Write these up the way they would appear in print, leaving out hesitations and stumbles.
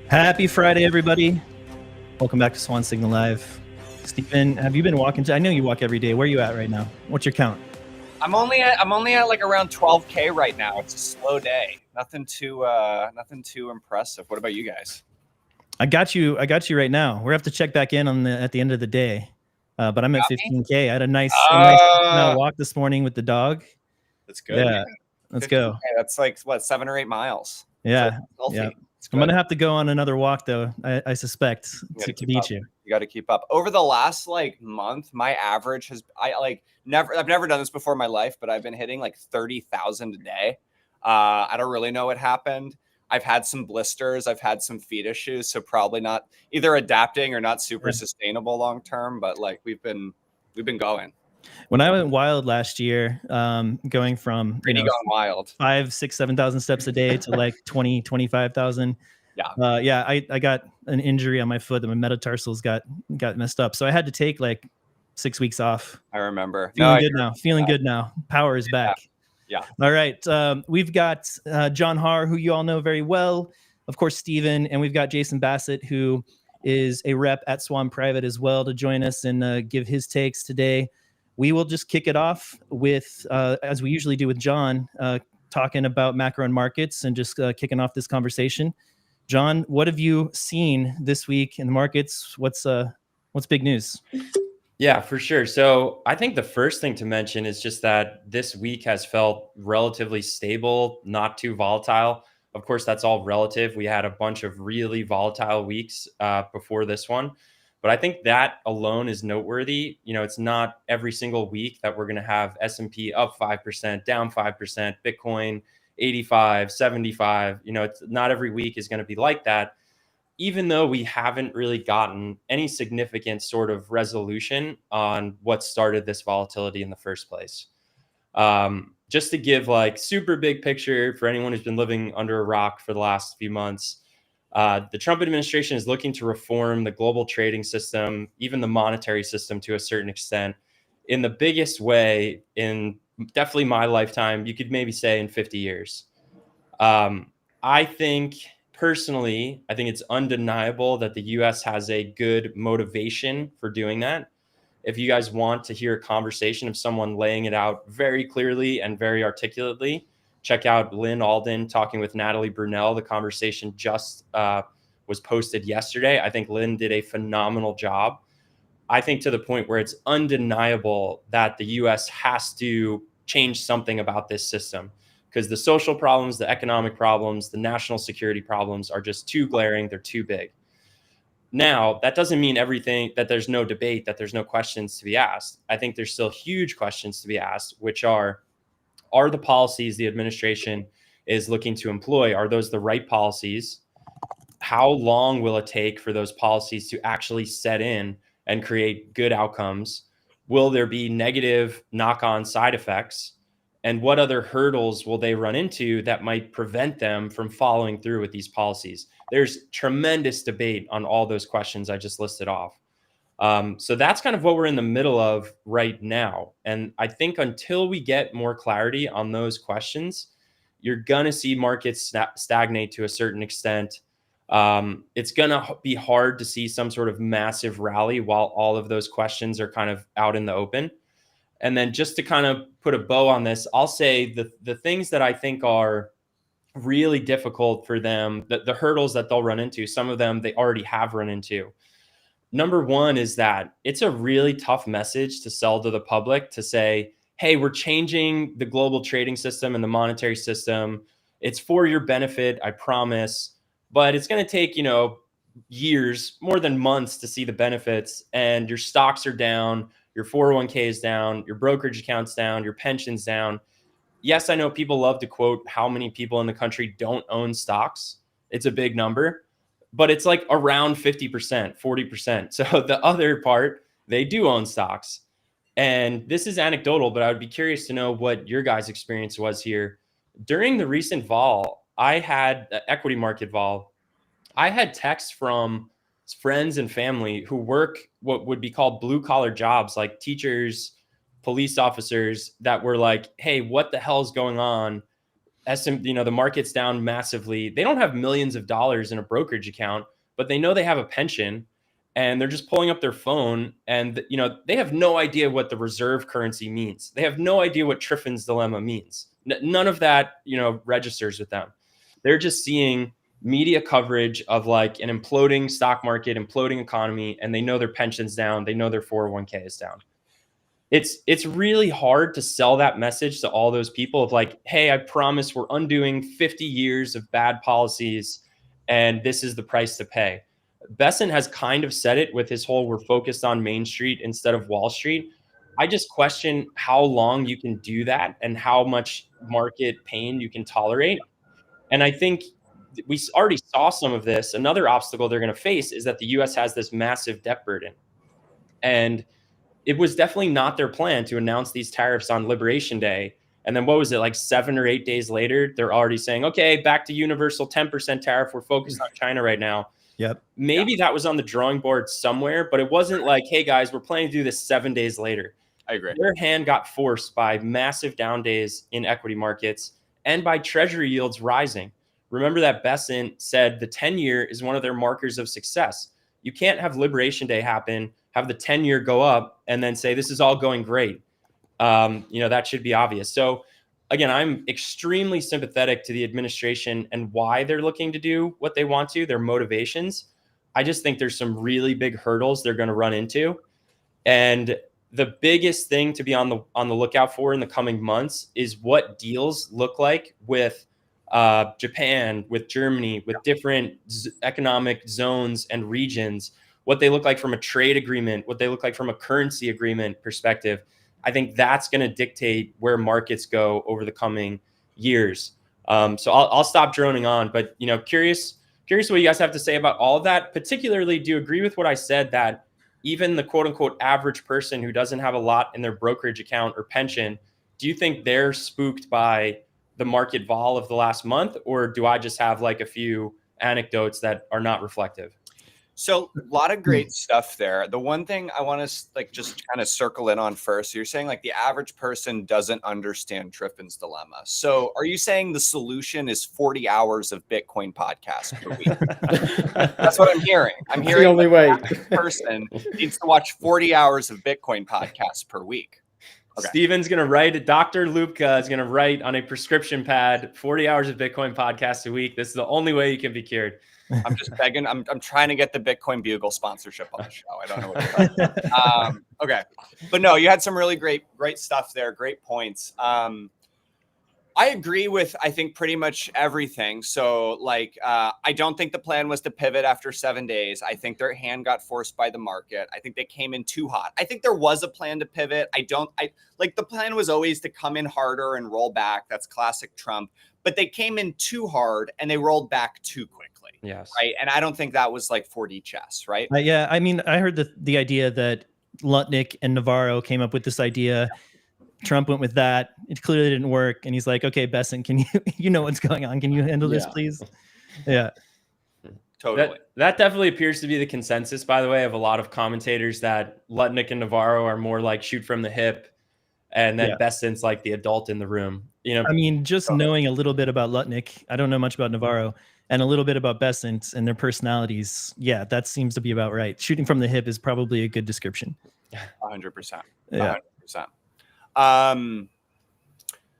Happy Friday, everybody. Welcome back to Swan Signal Live. Stephen, have you been walking? I know you walk every day. Where are you at right now? What's your count? I'm only at like around 12K right now. It's a slow day. Nothing too impressive. What about you guys? I got you right now. We'll have to check back in at the end of the day. But I'm at 15K. I had a nice walk this morning with the dog. That's good. Yeah, let's go. That's like what, 7 or 8 miles. Yeah, yeah. I'm gonna have to go on another walk though. I suspect to beat you. You got to keep up. Over the last like month, my average has I've never done this before in my life, but I've been hitting like 30,000 a day. I don't really know what happened. I've had some blisters. I've had some feet issues, so probably not either adapting or not super sustainable long term. But like we've been going. When I went wild last year, going from going wild 5, 6, 7,000 steps a day to like 20, 25,000. Yeah. I got an injury on my foot that my metatarsals got messed up, so I had to take like 6 weeks off. I remember. Feeling good now. Power is back. Yeah. All right. We've got John Haar, who you all know very well. Of course, Steven, and we've got Jason Bassett, who is a rep at Swan Private as well, to join us and give his takes today. We will just kick it off with, as we usually do with John, talking about macro and markets and just kicking off this conversation. John, what have you seen this week in the markets? What's big news? Yeah, for sure. So I think the first thing to mention is just that this week has felt relatively stable, not too volatile. Of course, that's all relative. We had a bunch of really volatile weeks before this one. But I think that alone is noteworthy. You know, it's not every single week that we're going to have S&P up 5%, down 5%, Bitcoin 85, 75. You know, it's not every week is going to be like that, even though we haven't really gotten any significant sort of resolution on what started this volatility in the first place. Just to give like super big picture for anyone who's been living under a rock for the last few months, the Trump administration is looking to reform the global trading system, even the monetary system to a certain extent, in the biggest way in definitely my lifetime. You could maybe say in 50 years. I think personally, I think it's undeniable that the US has a good motivation for doing that. If you guys want to hear a conversation of someone laying it out very clearly and very articulately, check out Lynn Alden talking with Natalie Brunell. The conversation just was posted yesterday. I think Lynn did a phenomenal job. I think to the point where it's undeniable that the US has to change something about this system, because the social problems, the economic problems, the national security problems are just too glaring. They're too big. Now, that doesn't mean everything, that there's no debate, that there's no questions to be asked. I think there's still huge questions to be asked, which are the policies the administration is looking to employ, are those the right policies? How long will it take for those policies to actually set in and create good outcomes? Will there be negative knock-on side effects? And what other hurdles will they run into that might prevent them from following through with these policies? There's tremendous debate on all those questions I just listed off. So that's kind of what we're in the middle of right now. And I think until we get more clarity on those questions, you're going to see markets stagnate to a certain extent. It's going to be hard to see some sort of massive rally while all of those questions are kind of out in the open. And then just to kind of put a bow on this, I'll say the things that I think are really difficult for them, the hurdles that they'll run into, some of them they already have run into. Number one is that it's a really tough message to sell to the public to say, hey, we're changing the global trading system and the monetary system. It's for your benefit, I promise. But it's going to take, years, more than months to see the benefits. And your stocks are down, your 401k is down, your brokerage account's down, your pension's down. Yes, I know people love to quote how many people in the country don't own stocks. It's a big number, but it's like around 50%, 40%. So the other part, they do own stocks. And this is anecdotal, but I would be curious to know what your guys' experience was here. During the recent vol, I had equity market vol. I had texts from friends and family who work what would be called blue collar jobs, like teachers, police officers, that were like, hey, what the hell is going on? the market's down massively. They don't have millions of dollars in a brokerage account, but they know they have a pension, and they're just pulling up their phone, and they have no idea what the reserve currency means. They have no idea what Triffin's dilemma means. None of that, registers with them. They're just seeing media coverage of like an imploding stock market, imploding economy, and they know their pension's down. They know their 401k is down. It's really hard to sell that message to all those people of like, hey, I promise we're undoing 50 years of bad policies, and this is the price to pay. Besson has kind of said it with his whole we're focused on Main Street instead of Wall Street. I just question how long you can do that and how much market pain you can tolerate. And I think we already saw some of this. Another obstacle they're going to face is that the US has this massive debt burden. And it was definitely not their plan to announce these tariffs on Liberation Day. And then what was it, like 7 or 8 days later, they're already saying, okay, back to universal 10% tariff. We're focused on China right now. Yep. Maybe that was on the drawing board somewhere, but it wasn't like, hey guys, we're planning to do this 7 days later. I agree. Their hand got forced by massive down days in equity markets and by treasury yields rising. Remember that Besson said the 10-year is one of their markers of success. You can't have Liberation Day happen, have the 10-year go up, and then say this is all going great. That should be obvious. So again, I'm extremely sympathetic to the administration and why they're looking to do what they want to, their motivations. I just think there's some really big hurdles they're going to run into. And the biggest thing to be on the lookout for in the coming months is what deals look like with Japan, with Germany, with different economic zones and regions, what they look like from a trade agreement, what they look like from a currency agreement perspective. I think that's going to dictate where markets go over the coming years. So I'll stop droning on, but curious what you guys have to say about all of that. Particularly, do you agree with what I said that even the quote unquote average person who doesn't have a lot in their brokerage account or pension, do you think they're spooked by the market vol of the last month, or do I just have like a few anecdotes that are not reflective? So a lot of great stuff there. The one thing I want to just kind of circle in on first, you're saying like the average person doesn't understand Triffin's dilemma. So are you saying the solution is 40 hours of Bitcoin podcasts per week? That's what I'm hearing. I'm hearing the only way. The average person needs to watch 40 hours of Bitcoin podcasts per week. Okay. Steven's going to write, Dr. Lupka is going to write on a prescription pad, 40 hours of Bitcoin podcasts a week. This is the only way you can be cured. I'm just begging. I'm trying to get the Bitcoin Bugle sponsorship on the show. I don't know what to do. Okay. But no, you had some really great stuff there. Great points. I agree with, I think, pretty much everything. So I don't think the plan was to pivot after 7 days. I think their hand got forced by the market. I think they came in too hot. I think there was a plan to pivot. The plan was always to come in harder and roll back. That's classic Trump. But they came in too hard and they rolled back too quickly. Yes. Right. And I don't think that was like 4D chess. Right. Yeah. I mean, I heard the idea that Lutnick and Navarro came up with this idea. Trump went with that. It clearly didn't work. And he's like, okay, Besson, can you know what's going on? Can you handle this, please? Yeah. Totally. That definitely appears to be the consensus, by the way, of a lot of commentators, that Lutnick and Navarro are more like shoot from the hip. And then Besson's like the adult in the room. I mean, just knowing a little bit about Lutnick, I don't know much about Navarro, and a little bit about Besson and their personalities. Yeah, that seems to be about right. Shooting from the hip is probably a good description. 100%. Yeah. 100%.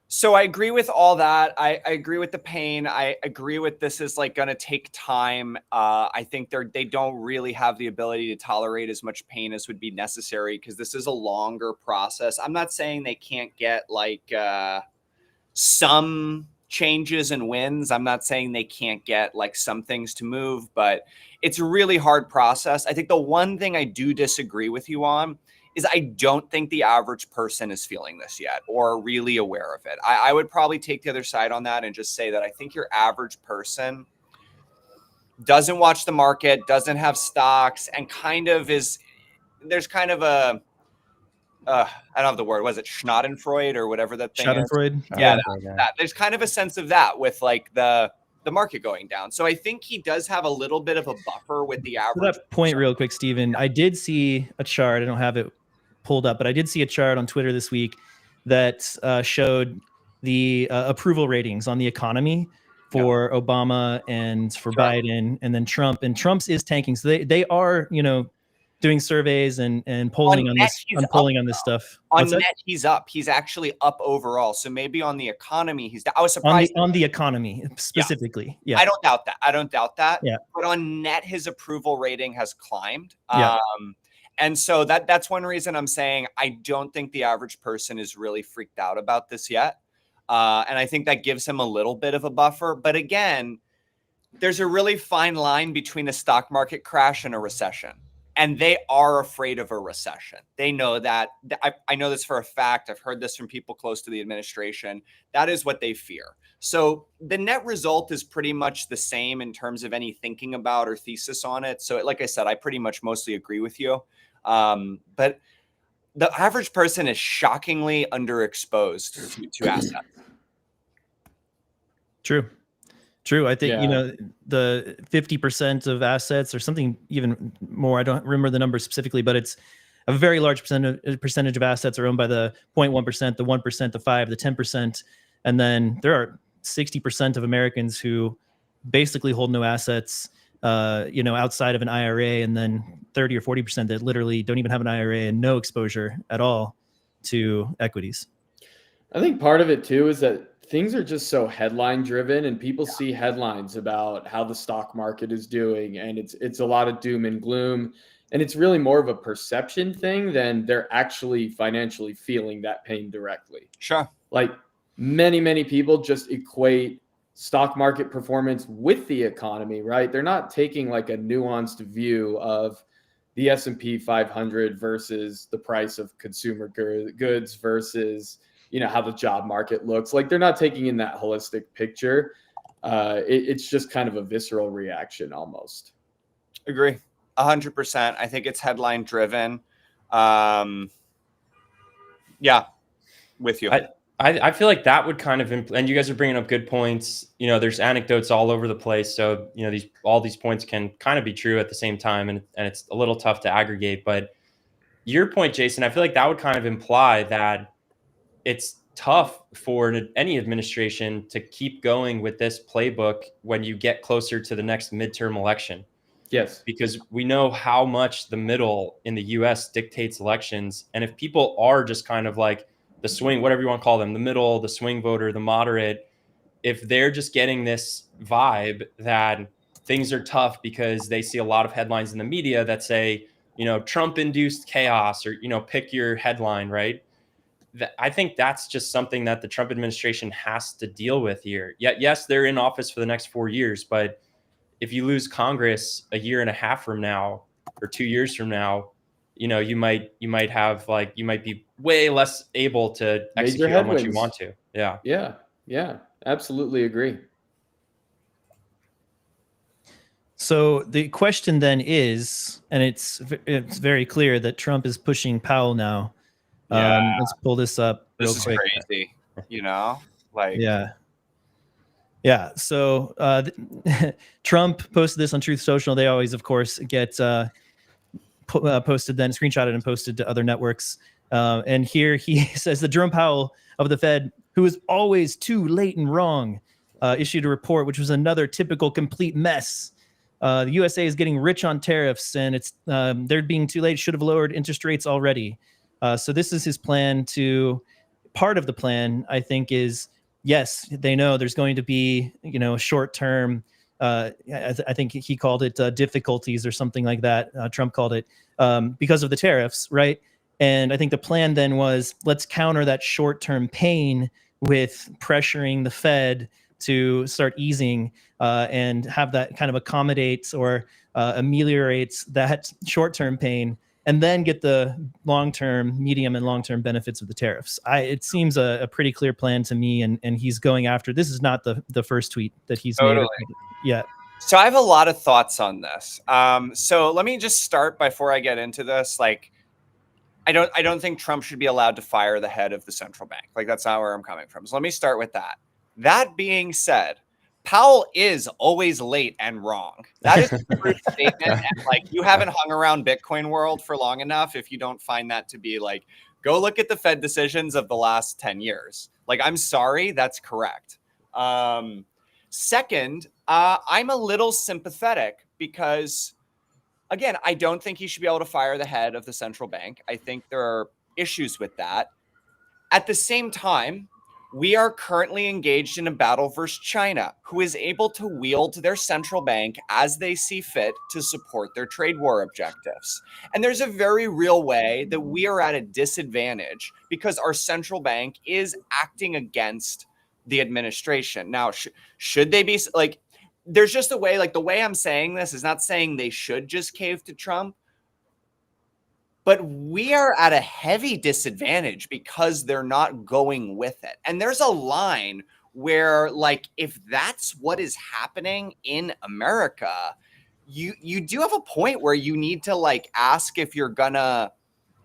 So I agree with all that. I agree with the pain. I agree with this is like going to take time. I think they don't really have the ability to tolerate as much pain as would be necessary because this is a longer process. I'm not saying they can't get some changes and wins. I'm not saying they can't get some things to move, but it's a really hard process. I think the one thing I do disagree with you on is I don't think the average person is feeling this yet or really aware of it. I would probably take the other side on that and just say that I think your average person doesn't watch the market, doesn't have stocks, and there's kind of a, I don't have the word. Was it Schadenfreude or whatever that thing Schadenfreude? is? Yeah, that. There's kind of a sense of that with the market going down. So I think he does have a little bit of a buffer with the average. To that point real quick, Steven, I did see a chart. I don't have it pulled up, but I did see a chart on Twitter this week that showed the approval ratings on the economy for Obama and for Biden, and then Trump. And Trump's is tanking. So they are, doing surveys and polling on this stuff. On net, he's up. He's actually up overall. So maybe on the economy, he's down. I was surprised on the economy specifically. Yeah. I don't doubt that. Yeah. But on net, his approval rating has climbed. Yeah. And so that's one reason I'm saying I don't think the average person is really freaked out about this yet. And I think that gives him a little bit of a buffer. But again, there's a really fine line between a stock market crash and a recession. And they are afraid of a recession. They know that. I know this for a fact. I've heard this from people close to the administration. That is what they fear. So the net result is pretty much the same in terms of any thinking about or thesis on it. So like I said, I pretty much mostly agree with you. But the average person is shockingly underexposed to assets. True. I think, the 50% of assets or something even more, I don't remember the number specifically, but it's a very large percentage of assets are owned by the 0.1%, the 1%, the 5%, the 10%. And then there are 60% of Americans who basically hold no assets, outside of an IRA, and then 30 or 40% that literally don't even have an IRA and no exposure at all to equities. I think part of it too is that things are just so headline driven, and people see headlines about how the stock market is doing, and it's a lot of doom and gloom, and it's really more of a perception thing than they're actually financially feeling that pain directly. Sure. Like many people just equate stock market performance with the economy, right? They're not taking like a nuanced view of the S&P 500 versus the price of consumer goods versus how the job market looks. Like they're not taking in that holistic picture. It's just kind of a visceral reaction almost. Agree. 100%. I think it's headline driven. With you. I feel like that would kind of, and you guys are bringing up good points. There's anecdotes all over the place. So, all these points can kind of be true at the same time. And it's a little tough to aggregate, but your point, Jason, I feel like that would kind of imply that it's tough for any administration to keep going with this playbook when you get closer to the next midterm election. Yes. Because we know how much the middle in the US dictates elections. And if people are just kind of like the swing, whatever you want to call them, the middle, the swing voter, the moderate, if they're just getting this vibe that things are tough because they see a lot of headlines in the media that say, Trump induced chaos, or, pick your headline, right? I think that's just something that the Trump administration has to deal with here. Yes, they're in office for the next 4 years, but if you lose Congress a year and a half from now or 2 years from now, you might be way less able to execute on what you want to. Yeah, absolutely agree. So the question then is, and it's very clear that Trump is pushing Powell now. Let's pull this up real quick. This is crazy, Yeah. So Trump posted this on Truth Social. They always, of course, get posted, then screenshotted and posted to other networks. And here he says that Jerome Powell of the Fed, who is always too late and wrong, issued a report, which was another typical complete mess. The USA is getting rich on tariffs, and they're being too late, should have lowered interest rates already. So this is his plan part of the plan, I think, is, yes, they know there's going to be, short-term, I think he called it difficulties or something like that. Trump called it because of the tariffs, right? And I think the plan then was, let's counter that short-term pain with pressuring the Fed to start easing and have that kind of accommodates or ameliorates that short-term pain, and then get the long-term, medium, and long-term benefits of the tariffs. It seems a pretty clear plan to me, and he's going after. This is not the first tweet that he's made. Yeah. So I have a lot of thoughts on this. So let me just start before I get into this. Like, I don't think Trump should be allowed to fire the head of the central bank. Like, that's not where I'm coming from. So let me start with that. That being said, Powell is always late and wrong. That is a true statement. And like, you haven't hung around Bitcoin world for long enough if you don't find that to be like Go look at the Fed decisions of the last 10 years. Like, I'm sorry, that's correct. Second, I'm a little sympathetic because, again, I don't think he should be able to fire the head of the central bank. I think there are issues with that. At the same time, we are currently engaged in a battle versus China, who is able to wield their central bank as they see fit to support their trade war objectives. And there's a very real way that we are at a disadvantage because our central bank is acting against the administration. Now, should they be like, there's just a way, like the way I'm saying this is not saying they should just cave to Trump, but we are at a heavy disadvantage because they're not going with it. And there's a line where, like, if that's what is happening in America, you do have a point where you need to, like, ask if you're gonna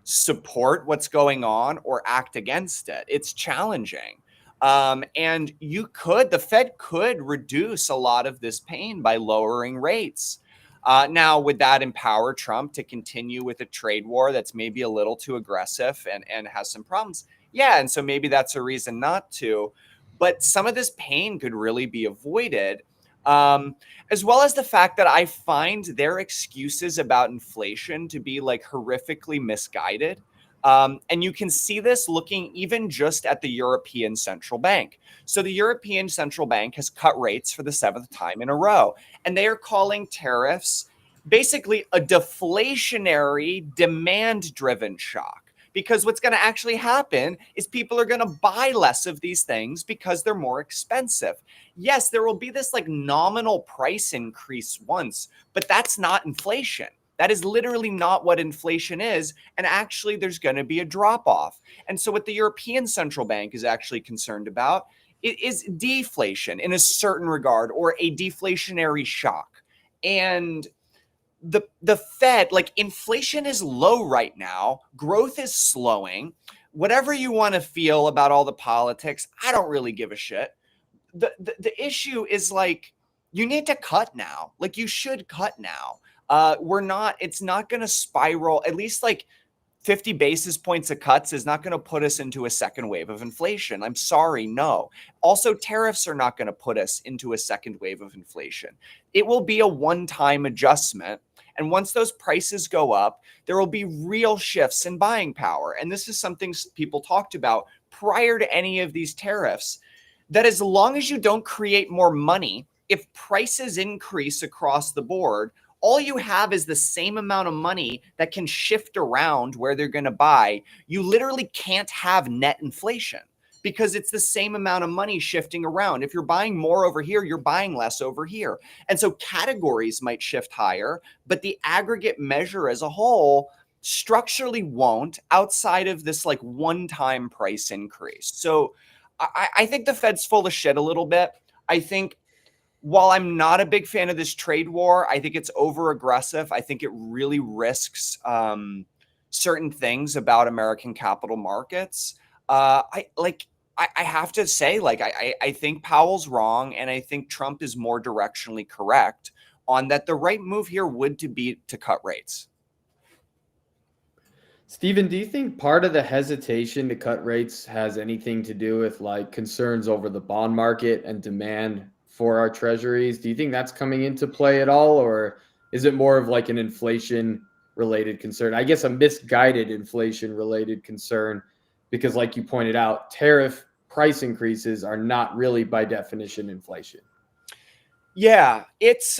support what's going on or act against it. It's challenging. And the Fed could reduce a lot of this pain by lowering rates. Now, would that empower Trump to continue with a trade war that's maybe a little too aggressive and has some problems? Yeah, and so maybe that's a reason not to. But some of this pain could really be avoided, as well as the fact that I find their excuses about inflation to be like horrifically misguided. And you can see this looking even just at the European Central Bank. So the European Central Bank has cut rates for the 7th time in a row, and they are calling tariffs basically a deflationary, demand-driven shock. Because what's going to actually happen is people are going to buy less of these things because they're more expensive. Yes, there will be this like nominal price increase once, but that's not inflation. That is literally not what inflation is. And actually, there's going to be a drop off. And so what the European Central Bank is actually concerned about is deflation in a certain regard, or a deflationary shock. And the Fed, like, inflation is low right now. Growth is slowing. Whatever you want to feel about all the politics, I don't really give a shit. The issue is, like, you need to cut now. Like, you should cut now. It's not going to spiral. At least like 50 basis points of cuts is not going to put us into a second wave of inflation. I'm sorry, no. Also, tariffs are not going to put us into a second wave of inflation. It will be a one-time adjustment. And once those prices go up, there will be real shifts in buying power. And this is something people talked about prior to any of these tariffs, that as long as you don't create more money, if prices increase across the board, all you have is the same amount of money that can shift around where they're going to buy. You literally can't have net inflation because it's the same amount of money shifting around. If you're buying more over here, you're buying less over here. And so categories might shift higher, but the aggregate measure as a whole structurally won't, outside of this like one-time price increase. So I think the Fed's full of shit a little bit. I think, while I'm not a big fan of this trade war, I think it's over aggressive. I think it really risks certain things about American capital markets. I have to say, like, I think Powell's wrong, and I think Trump is more directionally correct on that. The right move here would be to cut rates. Stephen, do you think part of the hesitation to cut rates has anything to do with like concerns over the bond market and demand for our treasuries? Do you think that's coming into play at all, or is it more of like an inflation related concern? I guess a misguided inflation related concern, because like you pointed out, tariff price increases are not really by definition inflation. Yeah, it's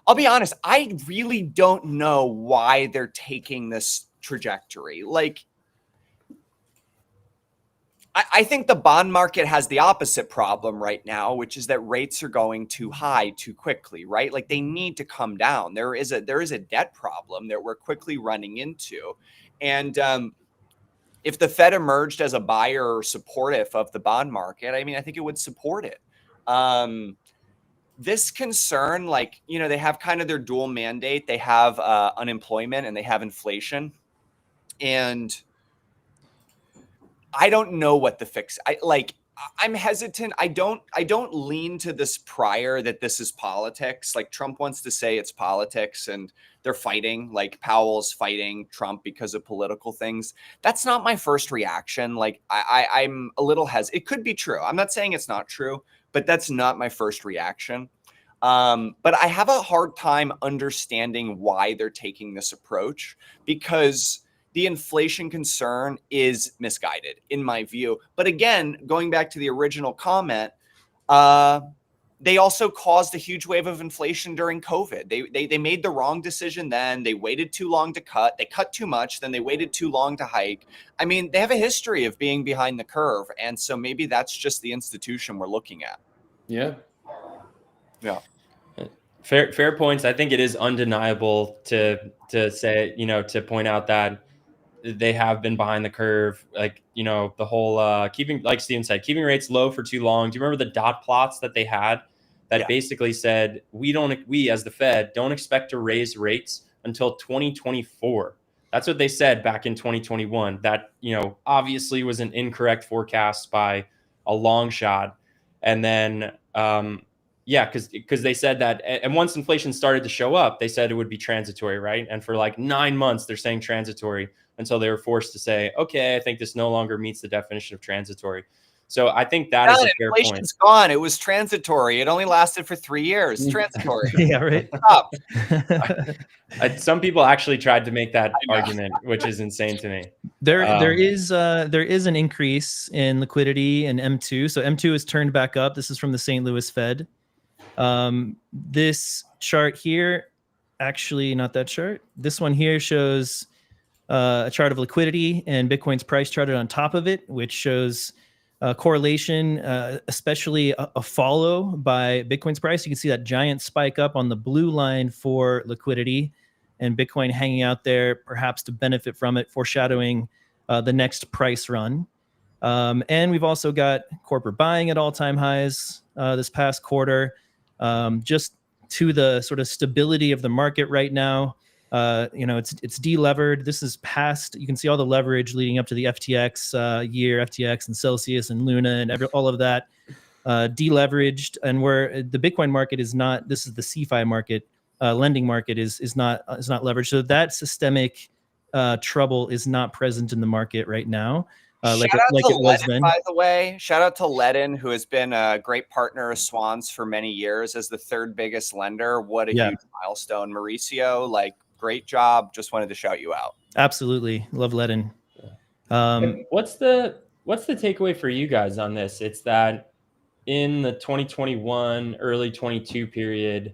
I'll be honest, I really don't know why they're taking this trajectory. Like, I think the bond market has the opposite problem right now, which is that rates are going too high too quickly, right? Like, they need to come down. There is a debt problem that we're quickly running into. And if the Fed emerged as a buyer or supportive of the bond market, I mean, I think it would support it. This concern, like, you know, they have kind of their dual mandate. They have unemployment and they have inflation. And I don't know what the fix. I'm hesitant. I don't lean to this prior that this is politics. Like Trump wants to say it's politics and they're fighting, like Powell's fighting Trump because of political things. That's not my first reaction. Like I'm a little hesitant. It could be true. I'm not saying it's not true, but that's not my first reaction. But I have a hard time understanding why they're taking this approach, because the inflation concern is misguided in my view. But again, going back to the original comment, they also caused a huge wave of inflation during COVID. They made the wrong decision then. They waited too long to cut. They cut too much, then they waited too long to hike. I mean, they have a history of being behind the curve. And so maybe that's just the institution we're looking at. Yeah. Yeah. Fair points. I think it is undeniable to say, to point out that they have been behind the curve. Like, the whole keeping, like Steven said, keeping rates low for too long. Do you remember the dot plots that they had that basically said, we as the Fed don't expect to raise rates until 2024? That's what they said back in 2021. That, obviously was an incorrect forecast by a long shot. And then, because they said that, and once inflation started to show up, they said it would be transitory, right? And for like 9 months, they're saying transitory until they were forced to say, okay, I think this no longer meets the definition of transitory. So I think that is a fair point. Inflation's gone. It was transitory. It only lasted for 3 years. Transitory. Yeah, right. Stop. Some people actually tried to make that argument, which is insane to me. There is an increase in liquidity in M2. So M2 is turned back up. This is from the St. Louis Fed. This chart here, actually not that chart. This one here shows a chart of liquidity and Bitcoin's price charted on top of it, which shows correlation, especially a follow by Bitcoin's price. You can see that giant spike up on the blue line for liquidity, and Bitcoin hanging out there perhaps to benefit from it, foreshadowing the next price run. And we've also got corporate buying at all-time highs this past quarter. Just to the sort of stability of the market right now. It's delevered. This is past. You can see all the leverage leading up to the FTX year, FTX and Celsius and Luna and all of that deleveraged. And where the Bitcoin market is not. This is the CeFi market. Lending market is not leveraged. So that systemic trouble is not present in the market right now. Like it was then. By the way, shout out to Ledin, who has been a great partner of Swan's for many years as the third biggest lender. What a huge milestone. Mauricio, great job. Just wanted to shout you out. Absolutely. Love Ledin. What's the takeaway for you guys on this? It's that in the 2021, early 22 period,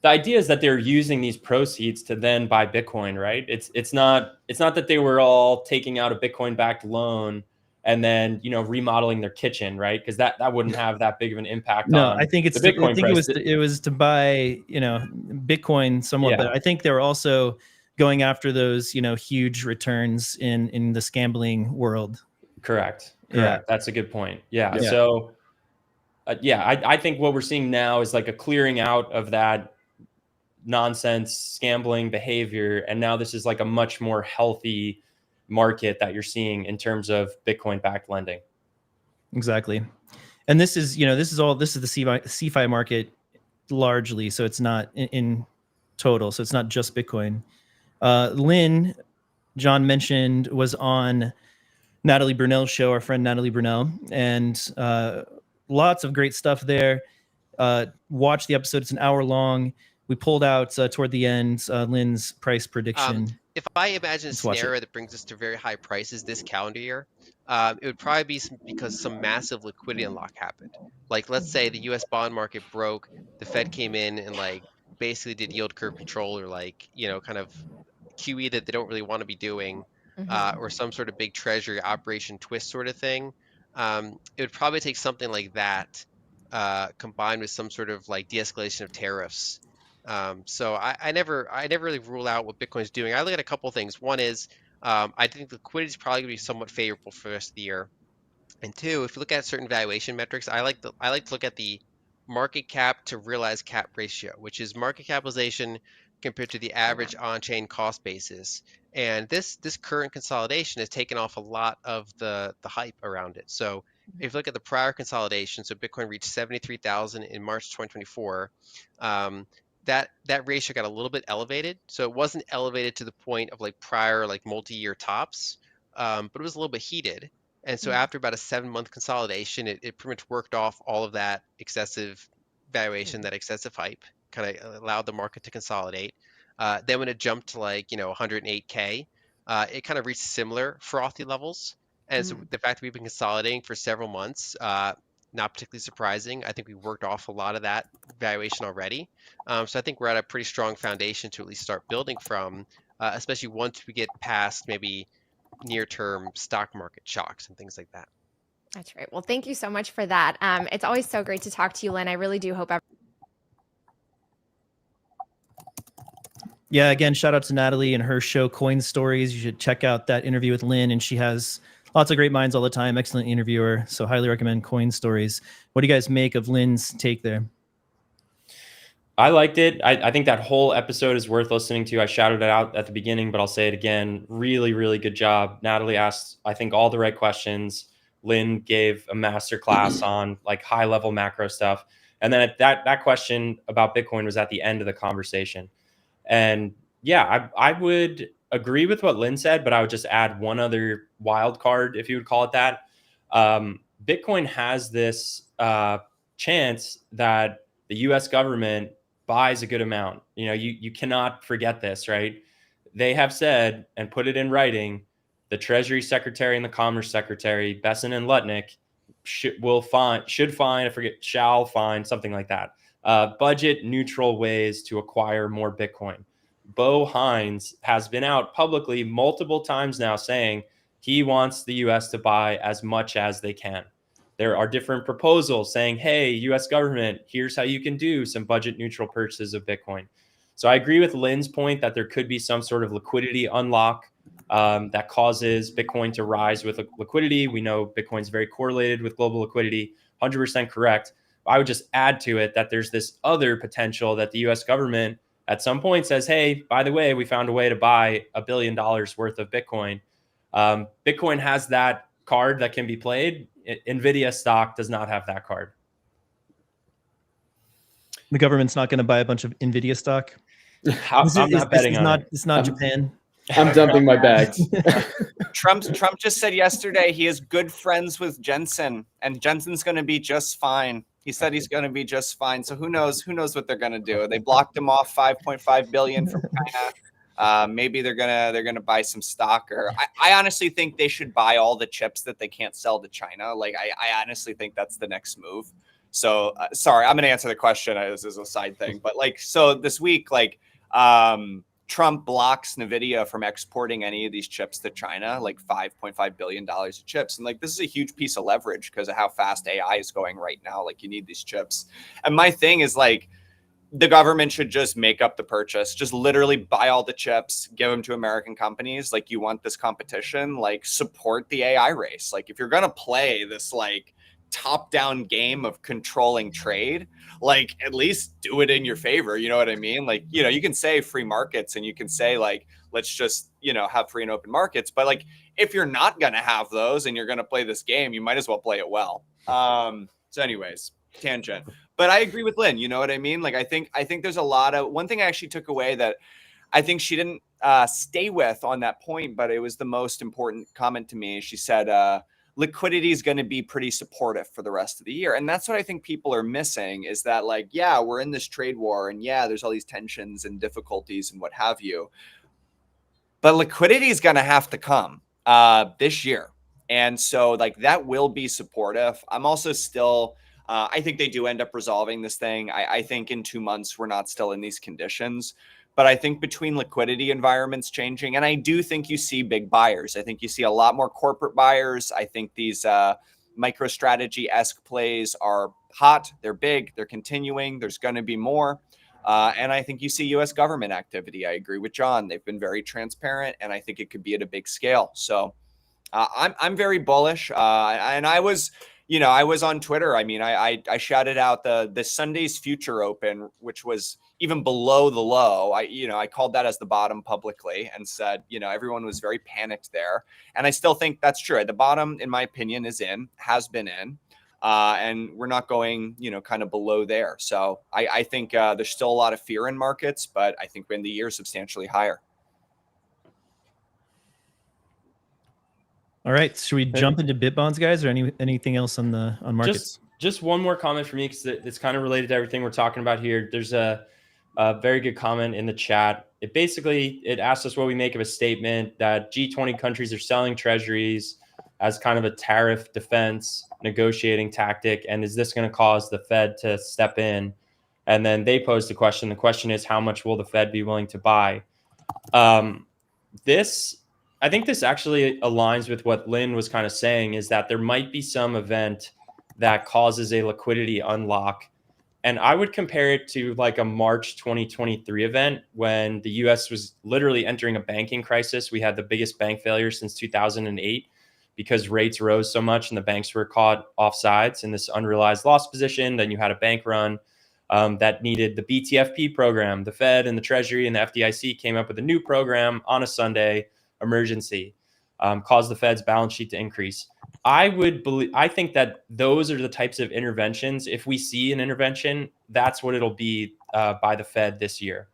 the idea is that they're using these proceeds to then buy Bitcoin, right? It's not that they were all taking out a Bitcoin backed loan and then, remodeling their kitchen, right? Because that wouldn't have that big of an impact on I think it's the Bitcoin price. It was to buy, Bitcoin somewhat, but I think they were also going after those, huge returns in the gambling world. Correct. Yeah. That's a good point. Yeah. So I think what we're seeing now is like a clearing out of that nonsense gambling behavior, and now this is like a much more healthy market that you're seeing in terms of Bitcoin backed lending. Exactly. And this is the CeFi market largely, so it's not in total, so it's not just Bitcoin. Lynn, John mentioned, was on Natalie Brunell's show, our friend Natalie Brunell, and lots of great stuff there. Watch the episode. It's an hour long. We pulled out toward the end Lynn's price prediction. If I imagine a scenario that brings us to very high prices this calendar year, it would probably be because some massive liquidity unlock happened. Like, let's say the U.S. bond market broke, the Fed came in and basically did yield curve control, or kind of QE that they don't really want to be doing, or some sort of big treasury operation twist sort of thing. It would probably take something like that combined with some sort of de-escalation of tariffs. So I never really rule out what Bitcoin's doing. I look at a couple things. One is I think liquidity is probably going to be somewhat favorable for the rest of the year. And two, if you look at certain valuation metrics, I like to look at the market cap to realized cap ratio, which is market capitalization compared to the average on-chain cost basis. And this current consolidation has taken off a lot of the hype around it. So if you look at the prior consolidation, so Bitcoin reached 73,000 in March 2024. That ratio got a little bit elevated. So it wasn't elevated to the point of like prior like multi-year tops, but it was a little bit heated. And so after about a 7-month consolidation, it pretty much worked off all of that excessive valuation, that excessive hype, kind of allowed the market to consolidate. Then when it jumped to like 108K, it kind of reached similar frothy levels. And so the fact that we've been consolidating for several months, not particularly surprising. I think we worked off a lot of that valuation already. So I think we're at a pretty strong foundation to at least start building from, especially once we get past maybe near-term stock market shocks and things like that. That's right. Well, thank you so much for that. It's always so great to talk to you, Lynn. I really do hope. Yeah, again, shout out to Natalie and her show Coin Stories. You should check out that interview with Lynn, and she has lots of great minds all the time. Excellent interviewer. So highly recommend Coin Stories. What do you guys make of Lynn's take there? I liked it. I think that whole episode is worth listening to. I shouted it out at the beginning, but I'll say it again. Really, really good job. Natalie asked, I think, all the right questions. Lynn gave a master class on like high level macro stuff. And then that question about Bitcoin was at the end of the conversation. And yeah, I would agree with what Lynn said, but I would just add one other wild card, if you would call it that. Bitcoin has this chance that the US government buys a good amount. You cannot forget this, right? They have said and put it in writing, the Treasury Secretary and the Commerce Secretary, Besson and Lutnick, shall find, something like that. Budget neutral ways to acquire more Bitcoin. Bo Hines has been out publicly multiple times now saying he wants the US to buy as much as they can. There are different proposals saying, hey, US government, here's how you can do some budget neutral purchases of Bitcoin. So I agree with Lynn's point that there could be some sort of liquidity unlock that causes Bitcoin to rise with liquidity. We know Bitcoin's very correlated with global liquidity, 100% correct. I would just add to it that there's this other potential that the US government at some point says, hey, by the way, we found a way to buy $1 billion worth of Bitcoin. Bitcoin has that card that can be played. NVIDIA stock does not have that card. The government's not going to buy a bunch of NVIDIA stock. I'm not betting on it. It's not Japan. I'm dumping my bags. Trump just said yesterday he is good friends with Jensen, and Jensen's going to be just fine. He said he's going to be just fine. So who knows what they're going to do? They blocked him off $5.5 billion from China. Maybe they're gonna buy some stock, or I honestly think they should buy all the chips that they can't sell to China. Like I honestly think that's the next move. So sorry, I'm gonna answer the question. This is a side thing, but so this week, Trump blocks NVIDIA from exporting any of these chips to China, like $5.5 billion of chips. And this is a huge piece of leverage because of how fast AI is going right now. You need these chips. And my thing is the government should just make up the purchase, just literally buy all the chips, give them to American companies. You want this competition, support the AI race. If you're going to play this top-down game of controlling trade, at least do it in your favor. You know what I mean? You can say free markets and you can say let's just, have free and open markets. But if you're not going to have those and you're going to play this game, you might as well play it well. So anyways, tangent. But I agree with Lynn. You know what I mean? I think there's a lot of one thing I actually took away that I think she didn't stay with on that point, but it was the most important comment to me. She said, liquidity is going to be pretty supportive for the rest of the year. And that's what I think people are missing is that yeah, we're in this trade war and yeah, there's all these tensions and difficulties and what have you. But liquidity is going to have to come this year. And so that will be supportive. I'm also still I think they do end up resolving this thing. I think in 2 months, we're not still in these conditions. But I think between liquidity environments changing, and I do think you see big buyers. I think you see a lot more corporate buyers. I think these MicroStrategy-esque plays are hot. They're big. They're continuing. There's going to be more. And I think you see U.S. government activity. I agree with John. They've been very transparent, and I think it could be at a big scale. So I'm very bullish. And I was you know, I was on Twitter. I mean, I shouted out the Sunday's future open, which was even below the low. I called that as the bottom publicly and said, you know, everyone was very panicked there. And I still think that's true. The bottom, in my opinion, has been in. And we're not going, you know, kind of below there. So I think there's still a lot of fear in markets, but I think we're in the year substantially higher. All right, should we jump into BitBonds, guys, or anything else on markets? Just one more comment for me, because it's kind of related to everything we're talking about here. There's a very good comment in the chat. It asks us what we make of a statement that G20 countries are selling treasuries as kind of a tariff defense negotiating tactic, and is this going to cause the Fed to step in? And then they posed the question. The question is, how much will the Fed be willing to buy? I think this actually aligns with what Lynn was kind of saying, is that there might be some event that causes a liquidity unlock. And I would compare it to like a March 2023 event when the US was literally entering a banking crisis. We had the biggest bank failure since 2008 because rates rose so much and the banks were caught offsides in this unrealized loss position. Then you had a bank run that needed the BTFP program. The Fed and the Treasury and the FDIC came up with a new program on a Sunday emergency, caused the Fed's balance sheet to increase. I think that those are the types of interventions. If we see an intervention, that's what it'll be by the Fed this year.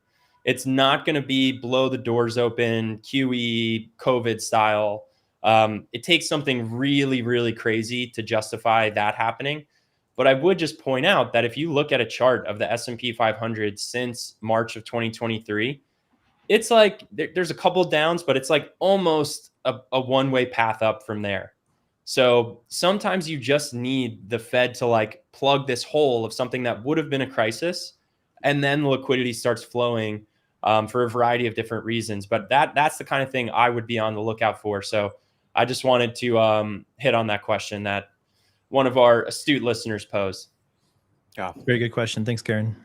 It's not going to be blow the doors open, QE, COVID style. It takes something really, really crazy to justify that happening. But I would just point out that if you look at a chart of the S&P 500 since March of 2023, it's like there's a couple downs, but it's like almost a one-way path up from there. So sometimes you just need the Fed to like plug this hole of something that would have been a crisis, and then liquidity starts flowing for a variety of different reasons. But that's the kind of thing I would be on the lookout for. So I just wanted to hit on that question that one of our astute listeners posed. Yeah, very good question. Thanks, Karen.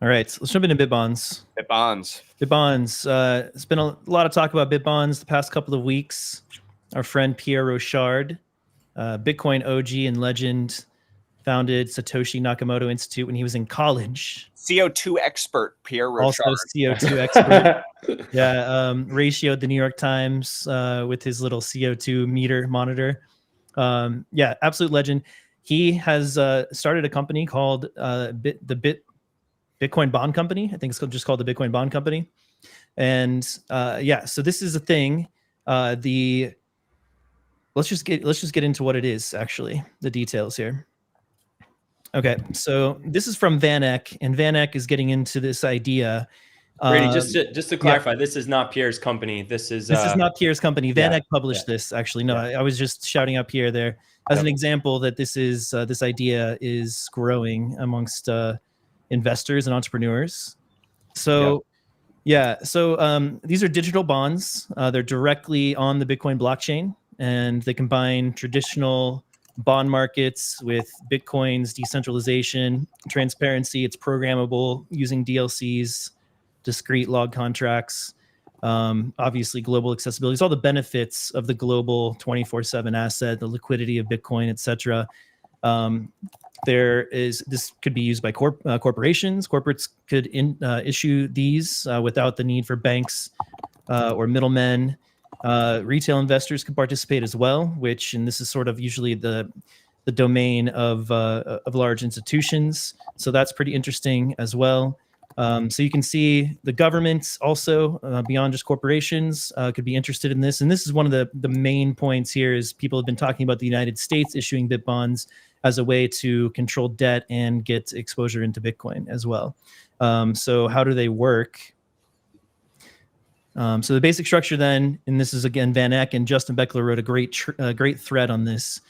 All right, so let's jump into BitBonds. BitBonds. It's been a lot of talk about BitBonds the past couple of weeks. Our friend Pierre Rochard, Bitcoin OG and legend, founded Satoshi Nakamoto Institute when he was in college. CO2 expert Pierre Rochard. Also CO2 expert. Yeah, ratioed the New York Times with his little CO2 meter monitor. Yeah, absolute legend. He has started a company called Bitcoin Bond Company. I think it's just called the Bitcoin Bond Company. And yeah, so this is a thing. Let's just get into what it is, actually, the details here. Okay, so this is from Van Eck, and Van Eck is getting into this idea. Brady, just to clarify, yeah. This is not Pierre's company. This is not Pierre's company. Van Eck published this, actually. No, I was just shouting out Pierre there as an example that this is this idea is growing amongst investors and entrepreneurs. So so these are digital bonds. They're directly on the Bitcoin blockchain, and they combine traditional bond markets with Bitcoin's decentralization, transparency. It's programmable using DLCs, discrete log contracts, obviously global accessibility. It's all the benefits of the global 24/7 asset, the liquidity of Bitcoin, etc. This could be used by corporations. Corporates could issue these without the need for banks or middlemen. Retail investors could participate as well, and this is sort of usually the domain of large institutions. So that's pretty interesting as well. So you can see the governments also, beyond just corporations, could be interested in this. And this is one of the main points here is people have been talking about the United States issuing BitBonds as a way to control debt and get exposure into Bitcoin as well. So how do they work? So the basic structure then, and this is again Van Eck, and Justin Beckler wrote a great thread on this.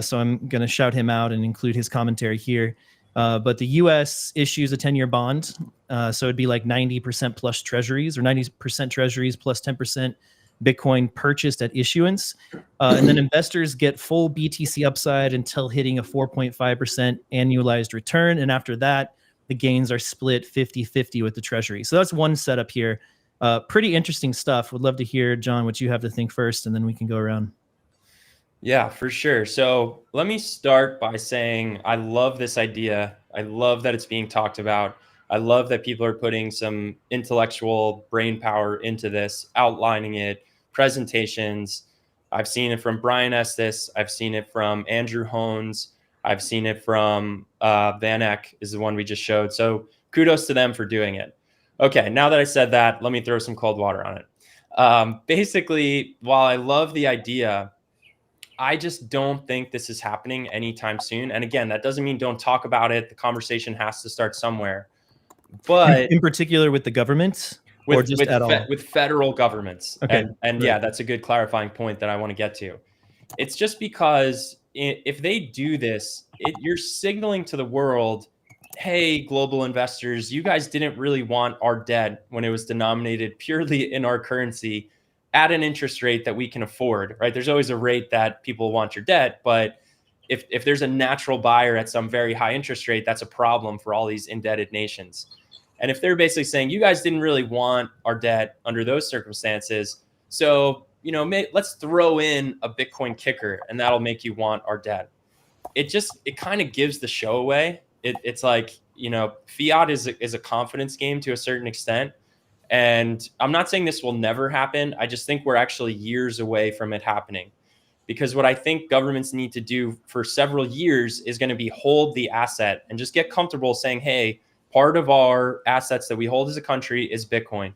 So I'm going to shout him out and include his commentary here. But the U.S. issues a 10-year bond, so it'd be like 90% plus treasuries, or 90% treasuries plus 10% Bitcoin purchased at issuance. And then investors get full BTC upside until hitting a 4.5% annualized return. And after that, the gains are split 50-50 with the treasury. So that's one setup here. Pretty interesting stuff. Would love to hear, John, what you have to think first, and then we can go around. Yeah, for sure. So let me start by saying I love this idea. I love that it's being talked about. I love that people are putting some intellectual brain power into this, outlining it, presentations. I've seen it from Brian Estes. I've seen it from Andrew Hones. I've seen it from Van Eck is the one we just showed. So kudos to them for doing it. Okay, now that I said that, let me throw some cold water on it. Basically, while I love the idea, I just don't think this is happening anytime soon. And again, that doesn't mean don't talk about it. The conversation has to start somewhere. But in particular with the government, or just at all? With federal governments. Okay, And right. yeah, that's a good clarifying point that I want to get to. It's just because if they do this, you're signaling to the world, hey, global investors, you guys didn't really want our debt when it was denominated purely in our currency at an interest rate that we can afford, right? There's always a rate that people want your debt, but if there's a natural buyer at some very high interest rate, that's a problem for all these indebted nations. And if they're basically saying, you guys didn't really want our debt under those circumstances, so, let's throw in a Bitcoin kicker and that'll make you want our debt. It kind of gives the show away. It's like, fiat is a confidence game to a certain extent. And I'm not saying this will never happen. I just think we're actually years away from it happening. Because what I think governments need to do for several years is going to be hold the asset and just get comfortable saying, hey, part of our assets that we hold as a country is Bitcoin.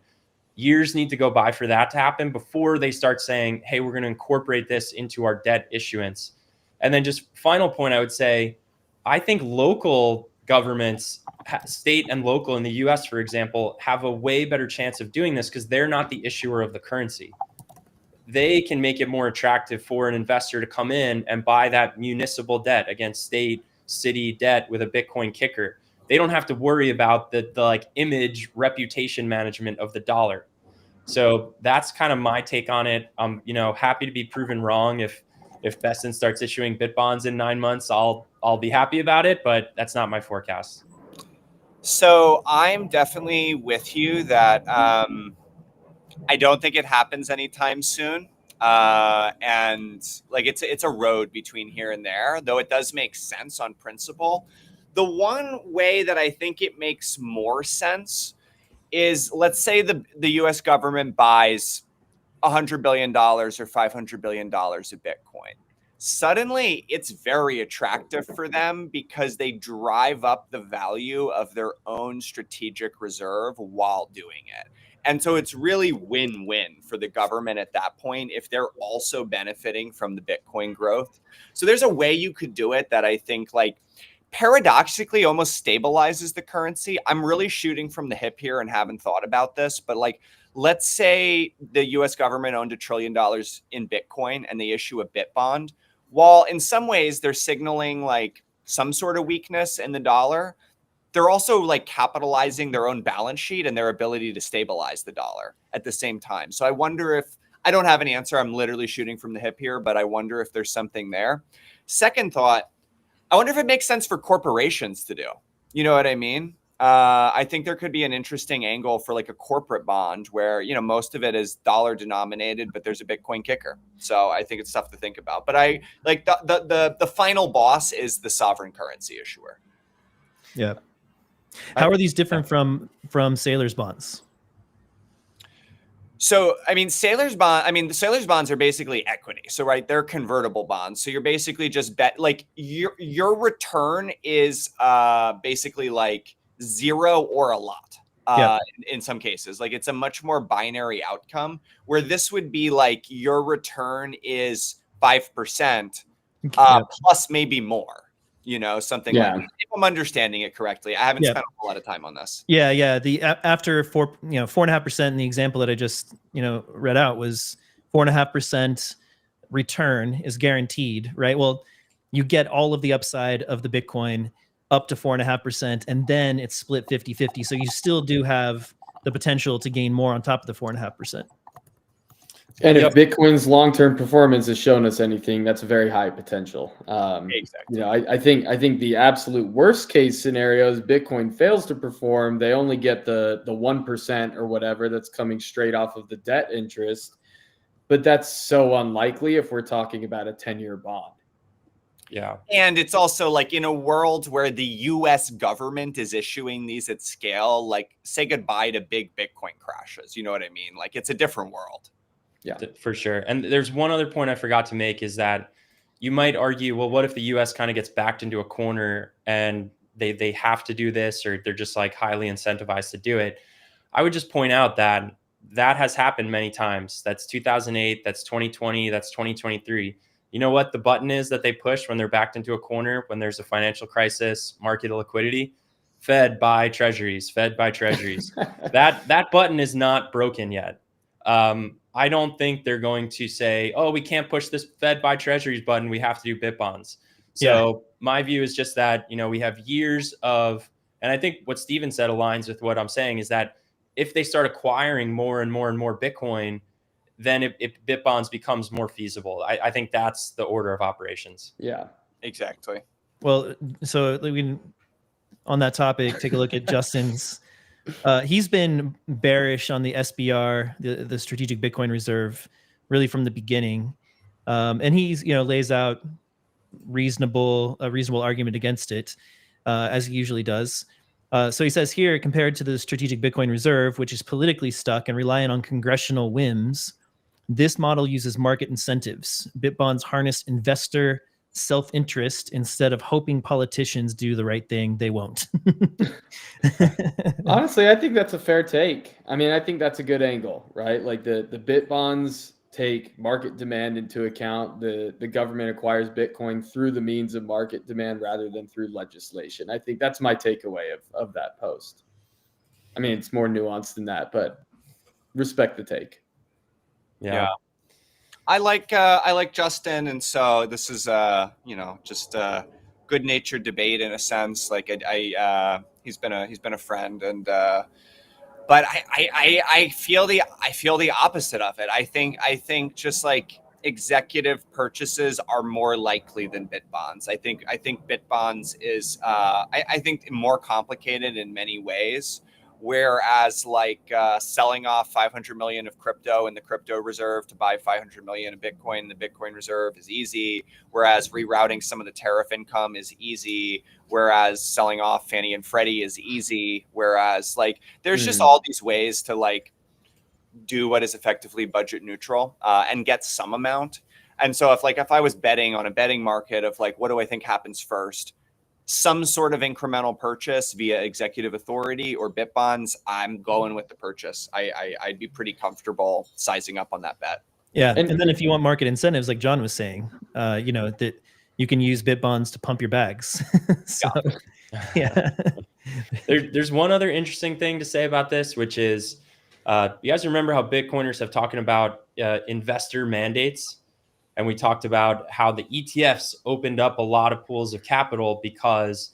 Years need to go by for that to happen before they start saying, hey, we're going to incorporate this into our debt issuance. And then just final point, I would say, I think local governments, state and local in the US, for example, have a way better chance of doing this because they're not the issuer of the currency. They can make it more attractive for an investor to come in and buy that municipal debt against state, city debt with a Bitcoin kicker. They don't have to worry about the like image reputation management of the dollar. So that's kind of my take on it. I'm, happy to be proven wrong. If Besson starts issuing BitBonds in 9 months, I'll be happy about it, but that's not my forecast. So I'm definitely with you that I don't think it happens anytime soon. And like it's a road between here and there, though it does make sense on principle. The one way that I think it makes more sense is, let's say the US government buys $100 billion or $500 billion of Bitcoin. Suddenly, it's very attractive for them because they drive up the value of their own strategic reserve while doing it. And so it's really win-win for the government at that point if they're also benefiting from the Bitcoin growth. So there's a way you could do it that I think like paradoxically almost stabilizes the currency. I'm really shooting from the hip here and haven't thought about this, but like, let's say the US government owned $1 trillion in Bitcoin and they issue a BitBond. While in some ways they're signaling like some sort of weakness in the dollar, they're also like capitalizing their own balance sheet and their ability to stabilize the dollar at the same time. So I wonder if, I don't have an answer. I'm literally shooting from the hip here, but I wonder if there's something there. Second thought, I wonder if it makes sense for corporations to do. You know what I mean? I think there could be an interesting angle for like a corporate bond where, most of it is dollar denominated, but there's a Bitcoin kicker. So I think it's stuff to think about. But I like the final boss is the sovereign currency issuer. Yeah. How are these different from sailors bonds? So, the sailors bonds are basically equity. So, right, they're convertible bonds. So you're basically just like your return is basically like zero or a lot. In some cases, like it's a much more binary outcome where this would be like your return is 5% plus maybe more. Something like that. If I'm understanding it correctly. I haven't spent a whole lot of time on this. Yeah. The after 4.5% in the example that I just read out was 4.5% return is guaranteed, right? Well, you get all of the upside of the Bitcoin up to 4.5%, and then it's split 50-50. So you still do have the potential to gain more on top of the 4.5%. And if Bitcoin's long-term performance has shown us anything, that's a very high potential. Exactly. I think the absolute worst case scenario is Bitcoin fails to perform. They only get the 1% or whatever that's coming straight off of the debt interest. but that's so unlikely if we're talking about a 10-year bond. Yeah. And it's also like in a world where the US government is issuing these at scale, like say goodbye to big Bitcoin crashes. You know what I mean? Like it's a different world. Yeah, For sure. And there's one other point I forgot to make is that you might argue, well, what if the US kind of gets backed into a corner and they have to do this, or they're just like highly incentivized to do it? I would just point out that that has happened many times. That's 2008, that's 2020, that's 2023. You know what the button is that they push when they're backed into a corner, when there's a financial crisis, market liquidity? Fed buy treasuries, Fed buy treasuries. that button is not broken yet. I don't think they're going to say, oh, we can't push this Fed buy treasuries button. We have to do BitBonds. So my view is just that, we have years of, and I think what Steven said aligns with what I'm saying, is that if they start acquiring more and more and more Bitcoin, then if BitBonds becomes more feasible. I think that's the order of operations. Yeah, exactly. Well, so we can, on that topic, take a look at Justin's. He's been bearish on the SBR, the Strategic Bitcoin Reserve, really from the beginning, and he's lays out a reasonable argument against it, as he usually does. So he says here, compared to the Strategic Bitcoin Reserve, which is politically stuck and reliant on congressional whims, this model uses market incentives. BitBonds harness investor self-interest. Instead of hoping politicians do the right thing, they won't. honestly, I think that's a fair take. I mean, I think that's a good angle, right? Like the BitBonds take market demand into account. The government acquires Bitcoin through the means of market demand rather than through legislation. I think that's my takeaway of that post. I mean, it's more nuanced than that, but respect the take. Yeah. I like Justin, and so this is just a good-natured debate in a sense. Like he's been a friend, and but I feel the opposite of it. I think just like executive purchases are more likely than BitBonds. I think BitBonds is I think more complicated in many ways. Whereas like selling off 500 million of crypto in the crypto reserve to buy 500 million of Bitcoin in the Bitcoin reserve is easy. Whereas rerouting some of the tariff income is easy. Whereas selling off Fannie and Freddie is easy. Whereas like there's just all these ways to like do what is effectively budget neutral and get some amount. And so if I was betting on a betting market of like, what do I think happens first? Some sort of incremental purchase via executive authority or BitBonds, I'm going with the purchase. I'd be pretty comfortable sizing up on that bet. Yeah, and then if you want market incentives, like John was saying, that you can use BitBonds to pump your bags. So, yeah. There's one other interesting thing to say about this, which is, you guys remember how Bitcoiners have talking about investor mandates? And we talked about how the ETFs opened up a lot of pools of capital because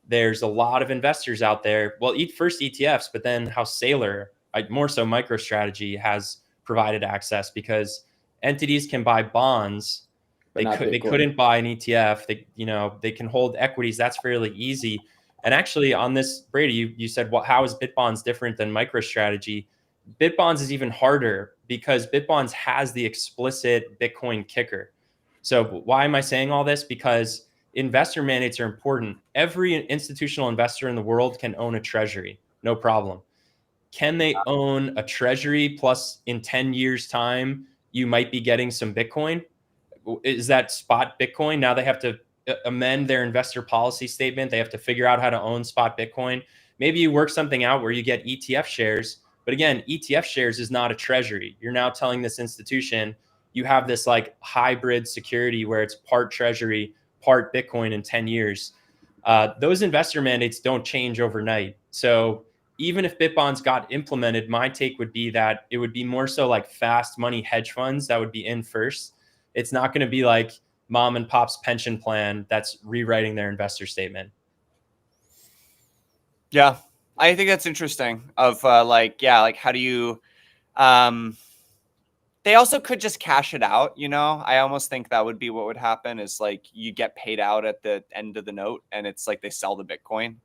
there's a lot of investors out there. Well, first ETFs, but then how Sailor, more so MicroStrategy, has provided access because entities can buy bonds. They couldn't buy an ETF. They can hold equities. That's fairly easy. And actually, on this, Brady, you said, well, how is BitBonds different than MicroStrategy? BitBonds is even harder because BitBonds has the explicit Bitcoin kicker. So why am I saying all this? Because investor mandates are important. Every institutional investor in the world can own a treasury, no problem. Can they own a treasury plus in 10 years' time, you might be getting some Bitcoin? Is that spot Bitcoin? Now they have to amend their investor policy statement. They have to figure out how to own spot Bitcoin. Maybe you work something out where you get ETF shares. But again, ETF shares is not a treasury. You're now telling this institution you have this like hybrid security where it's part treasury, part Bitcoin in 10 years. Those investor mandates don't change overnight. So even if BitBonds got implemented, my take would be that it would be more so like fast money hedge funds that would be in first. It's not going to be like mom and pop's pension plan that's rewriting their investor statement. Yeah, I think that's interesting. Of how do you? They also could just cash it out. I almost think that would be what would happen. Is like you get paid out at the end of the note, and it's like they sell the Bitcoin.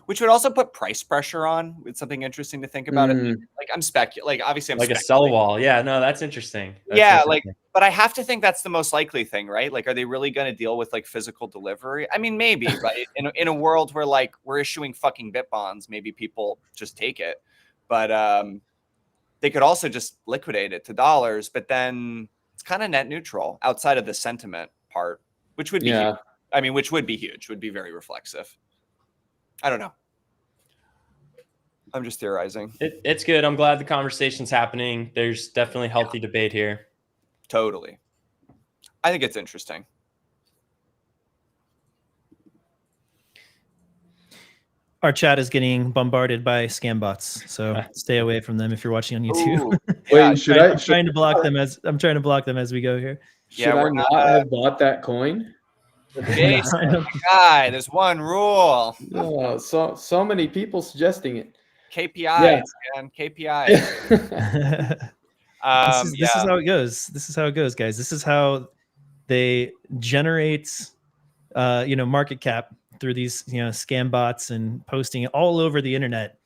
which would also put price pressure on. It's something interesting to think about. Like I'm like obviously I'm like a sell wall. Yeah, no, that's interesting. Like, but I have to think that's the most likely thing, right? Like, are they really going to deal with like physical delivery? I mean, maybe, right? In a world where like we're issuing fucking BitBonds, maybe people just take it. But they could also just liquidate it to dollars, but then it's kind of net neutral outside of the sentiment part, which would be huge. I mean, which would be huge, would be very reflexive. I don't know. I'm just theorizing. It's good. I'm glad the conversation's happening. There's definitely healthy debate here. Totally. I think it's interesting. Our chat is getting bombarded by scam bots, so stay away from them if you're watching on YouTube. Ooh, yeah, Wait, I'm trying to block them as we go here. Should I not have bought that coin? Jason, guy, there's one rule. No, so many people suggesting it. KPIs, man. KPIs. This is how it goes. This is how it goes, guys. This is how they generate, market cap through these, scam bots and posting it all over the internet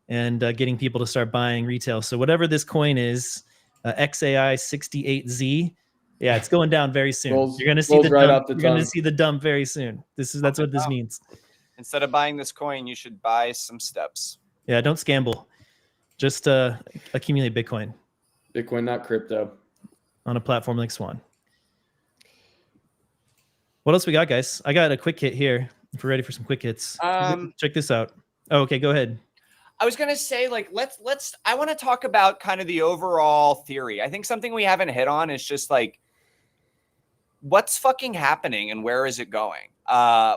and getting people to start buying retail. So whatever this coin is, XAI68Z, yeah, it's going down very soon. You're going to see the dump. You're going to see the dump very soon. That's what this means. Instead of buying this coin, you should buy some steps. Yeah, don't scamble. Just accumulate Bitcoin. Bitcoin, not crypto. On a platform like Swan. What else we got, guys? I got a quick hit here. If we're ready for some quick hits, check this out. Oh, okay, go ahead. I was gonna say, like, I want to talk about kind of the overall theory. I think something we haven't hit on is just like, what's fucking happening and where is it going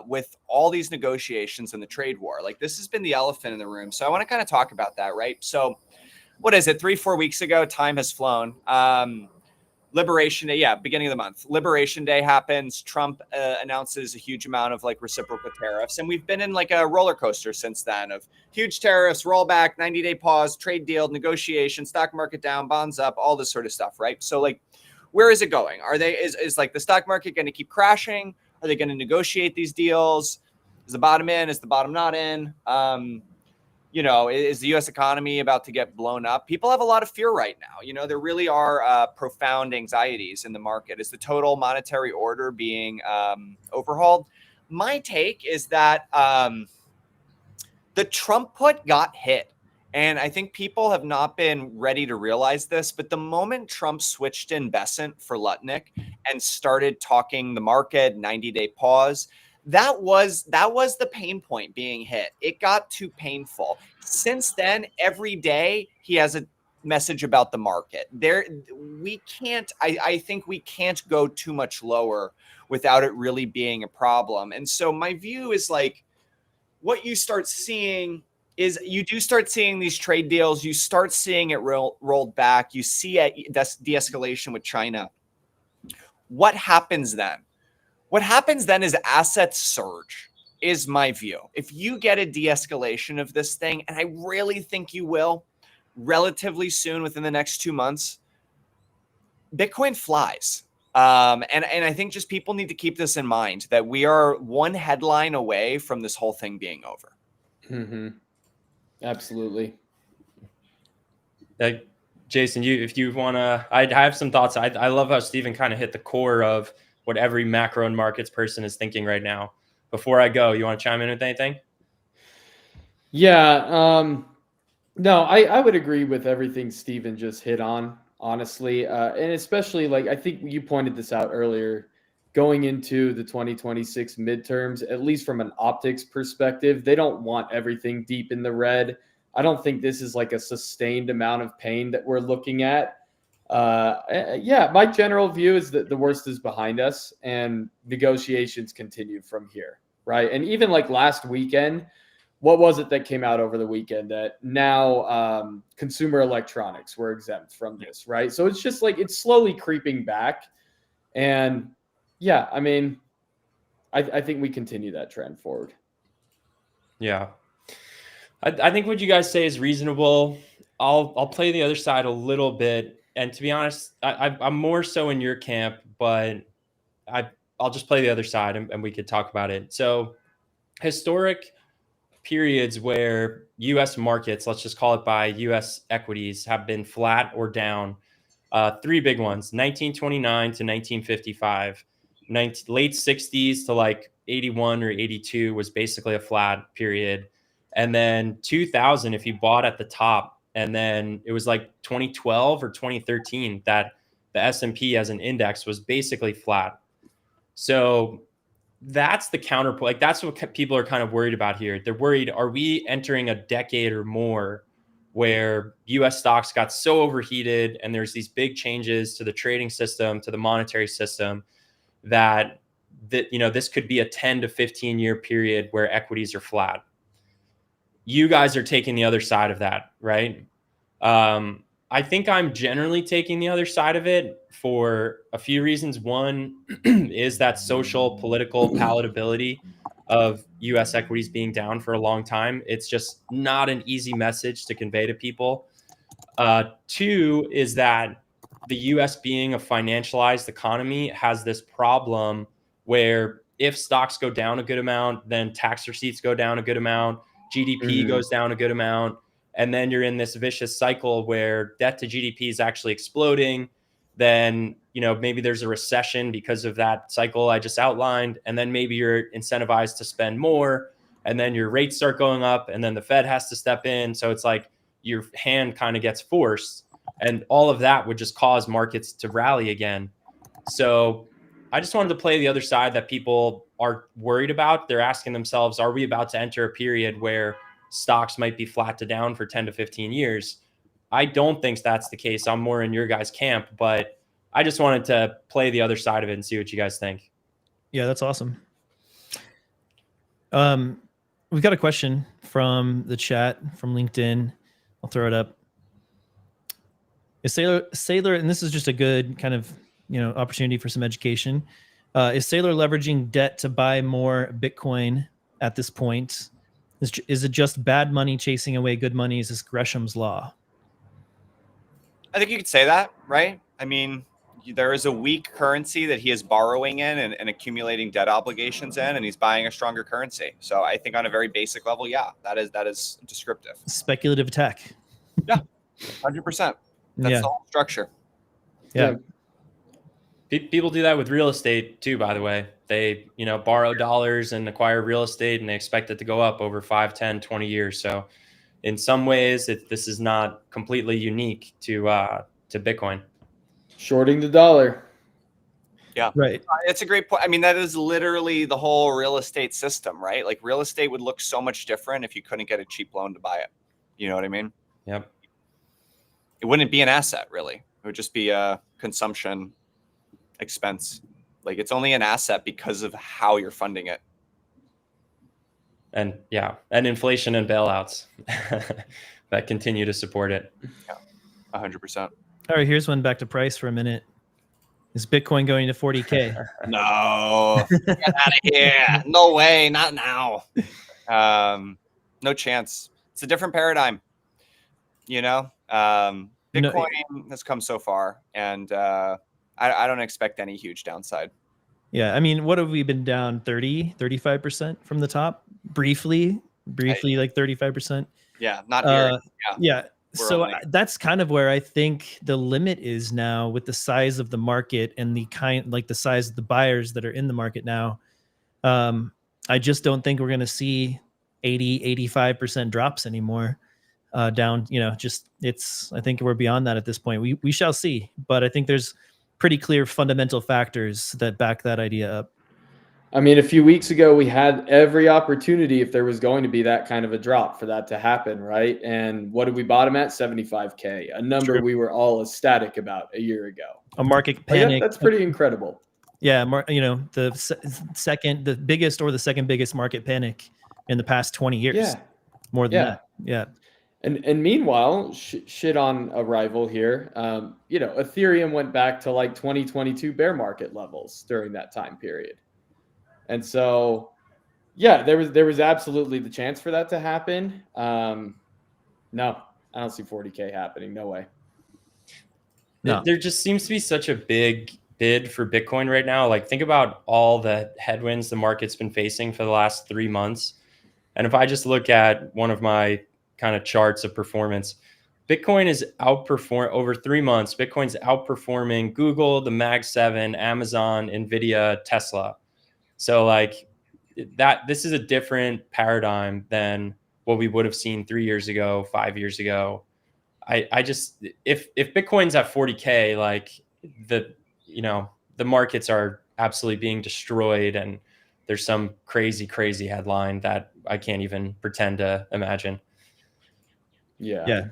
with all these negotiations and the trade war? Like, this has been the elephant in the room. So I want to kind of talk about that, right? So what is it? 3-4 weeks ago, time has flown. Liberation Day, beginning of the month. Liberation Day happens. Trump announces a huge amount of like reciprocal tariffs, and we've been in like a roller coaster since then of huge tariffs, rollback, 90-day pause, trade deal, negotiation, stock market down, bonds up, all this sort of stuff, right? So like, where is it going? Is like the stock market going to keep crashing? Are they going to negotiate these deals? Is the bottom in? Is the bottom not in? Is the U.S. economy about to get blown up? People have a lot of fear right now. There really are profound anxieties in the market. Is the total monetary order being overhauled? My take is that the Trump put got hit. And I think people have not been ready to realize this, but the moment Trump switched in Besant for Lutnick and started talking the market, 90-day pause, that was the pain point being hit. It got too painful. Since then, every day he has a message about the market. I think we can't go too much lower without it really being a problem. And so my view is like, what you start seeing is you do start seeing these trade deals. You start seeing it rolled back. You see a de-escalation with China. What happens then? What happens then is assets surge, is my view. If you get a de-escalation of this thing, and I really think you will, relatively soon within the next 2 months, Bitcoin flies. And I think just people need to keep this in mind, that we are one headline away from this whole thing being over. Mm-hmm. Absolutely. Jason, if you want to, I have some thoughts. I love how Stephen kind of hit the core of what every macro and markets person is thinking right now. Before I go, you want to chime in with anything? Yeah. No, I would agree with everything Stephen just hit on, honestly. And especially, like, I think you pointed this out earlier, going into the 2026 midterms, at least from an optics perspective, they don't want everything deep in the red. I don't think this is like a sustained amount of pain that we're looking at. My general view is that the worst is behind us and negotiations continue from here, right? And even like last weekend, what was it that came out over the weekend that now consumer electronics were exempt from this, right? So it's just like it's slowly creeping back. And yeah, I mean, I think we continue that trend forward. Yeah. I think what you guys say is reasonable. I'll play the other side a little bit. And to be honest, I'm more so in your camp, but I'll just play the other side and we could talk about it. So historic periods where US markets, let's just call it by US equities, have been flat or down. Three big ones: 1929 to 1955, late 60s to like 81 or 82 was basically a flat period. And then 2000, if you bought at the top, and then it was like 2012 or 2013 that the S&P as an index was basically flat. So that's the counterpoint. Like that's what people are kind of worried about here. They're worried, are we entering a decade or more where US stocks got so overheated and there's these big changes to the trading system, to the monetary system, that this could be a 10 to 15 year period where equities are flat. You guys are taking the other side of that, right? I think I'm generally taking the other side of it for a few reasons. One is that social, political palatability of US equities being down for a long time. It's just not an easy message to convey to people. Two is that the US being a financialized economy has this problem where if stocks go down a good amount, then tax receipts go down a good amount, GDP goes down a good amount. And then you're in this vicious cycle where debt to GDP is actually exploding. Then, maybe there's a recession because of that cycle I just outlined. And then maybe you're incentivized to spend more. And then your rates start going up. And then the Fed has to step in. So it's like your hand kind of gets forced. And all of that would just cause markets to rally again. So I just wanted to play the other side that people are worried about. They're asking themselves, are we about to enter a period where stocks might be flat to down for 10 to 15 years? I don't think that's the case. I'm more in your guys' camp, but I just wanted to play the other side of it and see what you guys think. Yeah, that's awesome. We've got a question from the chat from LinkedIn. I'll throw it up. Is Saylor, and this is just a good kind of opportunity for some education. Is Saylor leveraging debt to buy more Bitcoin at this point? Is it just bad money chasing away good money? Is this Gresham's law? I think you could say that, right? I mean, there is a weak currency that he is borrowing in and accumulating debt obligations in, and he's buying a stronger currency. So I think on a very basic level, yeah, that is descriptive. Speculative attack. Yeah, 100%. That's the whole structure. Yeah. People do that with real estate too, by the way. They, borrow dollars and acquire real estate, and they expect it to go up over 5, 10, 20 years. So in some ways, this is not completely unique to Bitcoin. Shorting the dollar. Yeah. Right. It's a great point. I mean, that is literally the whole real estate system, right? Like real estate would look so much different if you couldn't get a cheap loan to buy it. You know what I mean? Yep. It wouldn't be an asset, really. It would just be a consumption expense. Like it's only an asset because of how you're funding it. And inflation and bailouts that continue to support it. Yeah, 100%. All right, here's one back to price for a minute. Is Bitcoin going to 40K? No, get out of here. No way, not now. No chance. It's a different paradigm. Bitcoin has come so far, and I don't expect any huge downside. Yeah, I mean, what have we been down? 35% from the top? Briefly, like 35%. Yeah, not here. Yeah. So that's kind of where I think the limit is now with the size of the market and the size of the buyers that are in the market now. I just don't think we're going to see 85% drops anymore down, I think we're beyond that at this point. We shall see, but I think there's pretty clear fundamental factors that back that idea up. I mean, a few weeks ago, we had every opportunity if there was going to be that kind of a drop for that to happen, right? And what did we bottom at? 75K, a number we were all ecstatic about a year ago. A market panic. That's pretty incredible. Yeah, the biggest or the second biggest market panic in the past 20 years. Yeah. More than that. Yeah. And meanwhile, shit on arrival here. Ethereum went back to like 2022 bear market levels during that time period. And so, there was absolutely the chance for that to happen. No, I don't see 40K happening. No way. No. There just seems to be such a big bid for Bitcoin right now. Like think about all the headwinds the market's been facing for the last 3 months. And if I just look at one of my kind of charts of performance, Bitcoin is outperforming over 3 months. Bitcoin's outperforming Google, the Mag 7, Amazon, Nvidia, Tesla. So like this is a different paradigm than what we would have seen 3 years ago, 5 years ago. I just, if Bitcoin's at 40K, like the markets are absolutely being destroyed, and there's some crazy headline that I can't even pretend to imagine. Yeah.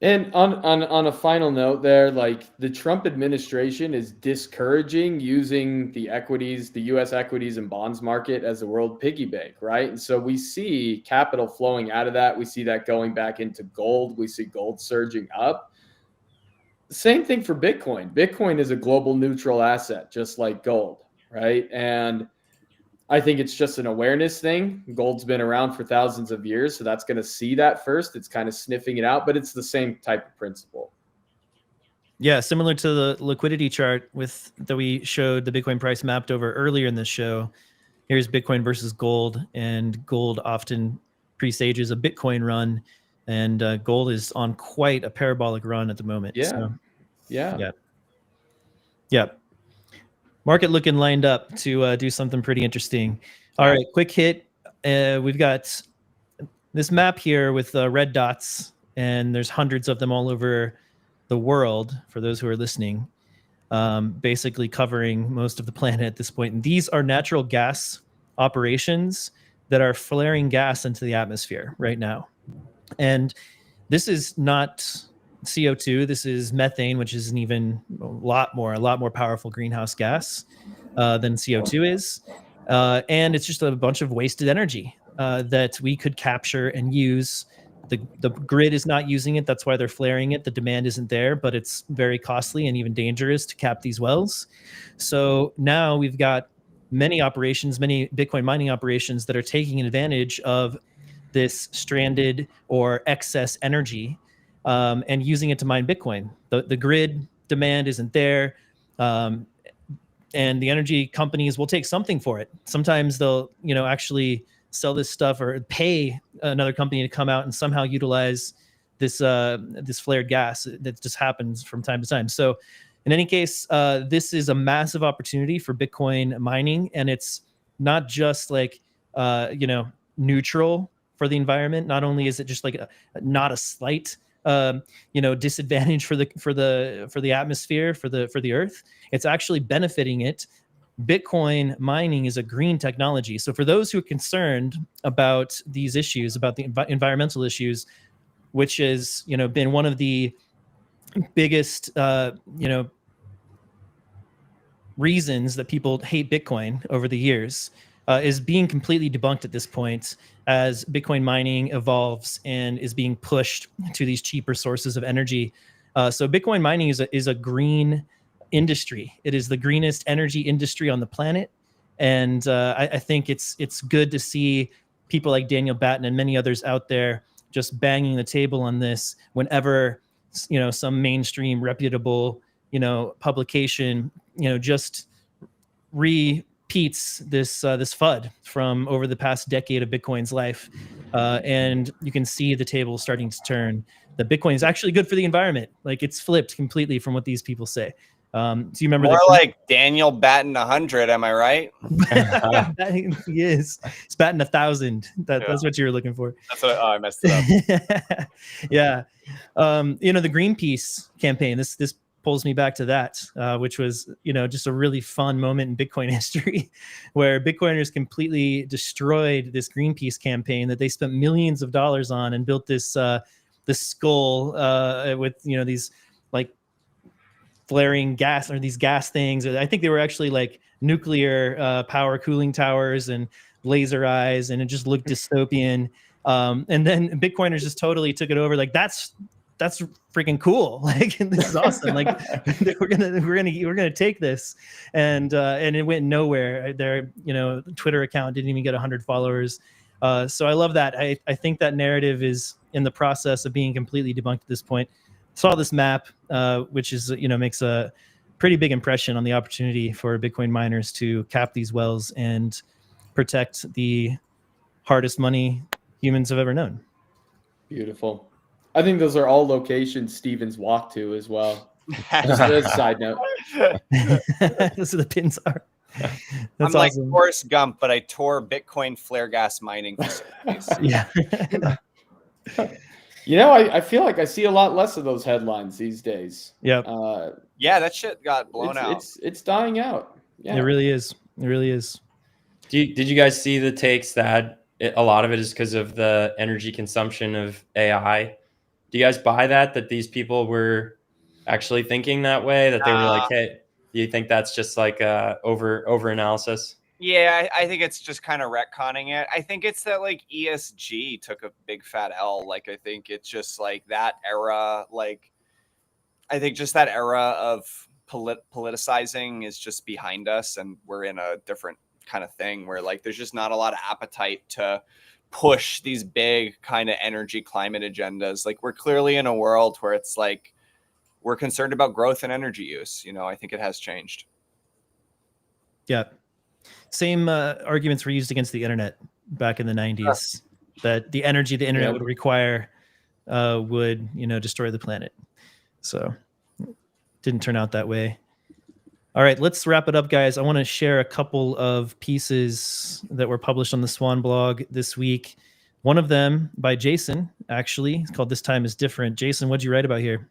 And on a final note there, like the Trump administration is discouraging using the equities, the US equities and bonds market as a world piggy bank, right? And so we see capital flowing out of that. We see that going back into gold. We see gold surging up. Same thing for Bitcoin. Bitcoin is a global neutral asset, just like gold, right? And I think it's just an awareness thing. Gold's been around for thousands of years, so that's going to see that first. It's kind of sniffing it out, but it's the same type of principle. Yeah, similar to the liquidity chart that we showed the Bitcoin price mapped over earlier in this show. Here's Bitcoin versus gold, and gold often presages a Bitcoin run, and gold is on quite a parabolic run at the moment. Yeah. So, Yeah. yeah. Market looking lined up to do something pretty interesting. All right, quick hit. We've got this map here with red dots, and there's hundreds of them all over the world for those who are listening, basically covering most of the planet at this point. And these are natural gas operations that are flaring gas into the atmosphere right now. And this is not CO2. This is methane, which is an even a lot more powerful greenhouse gas than CO2 is. And it's just a bunch of wasted energy that we could capture and use. The grid is not using it. That's why they're flaring it. The demand isn't there, but it's very costly and even dangerous to cap these wells. So now we've got many Bitcoin mining operations that are taking advantage of this stranded or excess energy and using it to mine Bitcoin. The grid demand isn't there. And the energy companies will take something for it. Sometimes they'll, actually sell this stuff or pay another company to come out and somehow utilize this flared gas that just happens from time to time. So in any case, this is a massive opportunity for Bitcoin mining, and it's not just like neutral for the environment. Not only is it just like not a slight disadvantage for the atmosphere, for the earth, it's actually benefiting it. Bitcoin mining is a green technology. So for those who are concerned about these issues, about the environmental issues, which has been one of the biggest reasons that people hate Bitcoin over the years, is being completely debunked at this point as Bitcoin mining evolves and is being pushed to these cheaper sources of energy. So Bitcoin mining is a green industry. It is the greenest energy industry on the planet, and I think it's good to see people like Daniel Batten and many others out there just banging the table on this whenever some mainstream reputable publication just repeats this FUD from over the past decade of Bitcoin's life, and you can see the table starting to turn. That Bitcoin is actually good for the environment. Like, it's flipped completely from what these people say. Do you remember more like Daniel batting 100? Am I right? He is. He's batting 1,000. That's what you were looking for. That's what. Oh, I messed it up. Yeah. The Greenpeace campaign. This pulls me back to that, which was just a really fun moment in Bitcoin history, where Bitcoiners completely destroyed this Greenpeace campaign that they spent millions of dollars on and built this skull with these like flaring gas, or these gas things. I think they were actually like nuclear power cooling towers and laser eyes, and it just looked dystopian. And then Bitcoiners just totally took it over. Like, that's freaking cool. Like, this is awesome. Like, we're gonna take this, and it went nowhere. Their Twitter account didn't even get 100 followers. So I love that. I think that narrative is in the process of being completely debunked at this point. Saw this map, which is makes a pretty big impression on the opportunity for Bitcoin miners to cap these wells and protect the hardest money humans have ever known. Beautiful. I think those are all locations Steven's walked to as well. Just a side note. Those are the pins are. I'm like Forrest Gump, but I tore Bitcoin flare gas mining facilities. Yeah. You know, I feel like I see a lot less of those headlines these days. Yep. Yeah, that shit got blown out. It's dying out. Yeah. It really is. It really is. Did you guys see the takes that a lot of it is because of the energy consumption of AI? Do you guys buy that these people were actually thinking that way, that they were like, hey, do you think that's just like over analysis? Yeah, I think it's just kind of retconning it. I think it's that like ESG took a big fat L. Like, I think it's just like that era. Like, I think just that era of politicizing is just behind us, and we're in a different kind of thing where like there's just not a lot of appetite to push these big kind of energy climate agendas. Like, we're clearly in a world where it's like we're concerned about growth and energy use. You know, I think it has changed. Yeah. Same arguments were used against the internet back in the 90s, that the energy the internet would require would, destroy the planet. So didn't turn out that way. All right, let's wrap it up, guys. I want to share a couple of pieces that were published on the Swan blog this week. One of them by Jason, actually. It's called This Time is Different. Jason, what'd you write about here?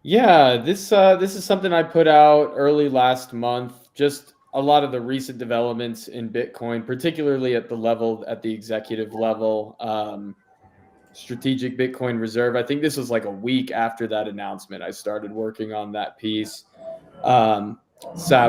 Yeah, this is something I put out early last month. Just a lot of the recent developments in Bitcoin, particularly at the executive level, strategic Bitcoin reserve. I think this was like a week after that announcement. I started working on that piece. SAB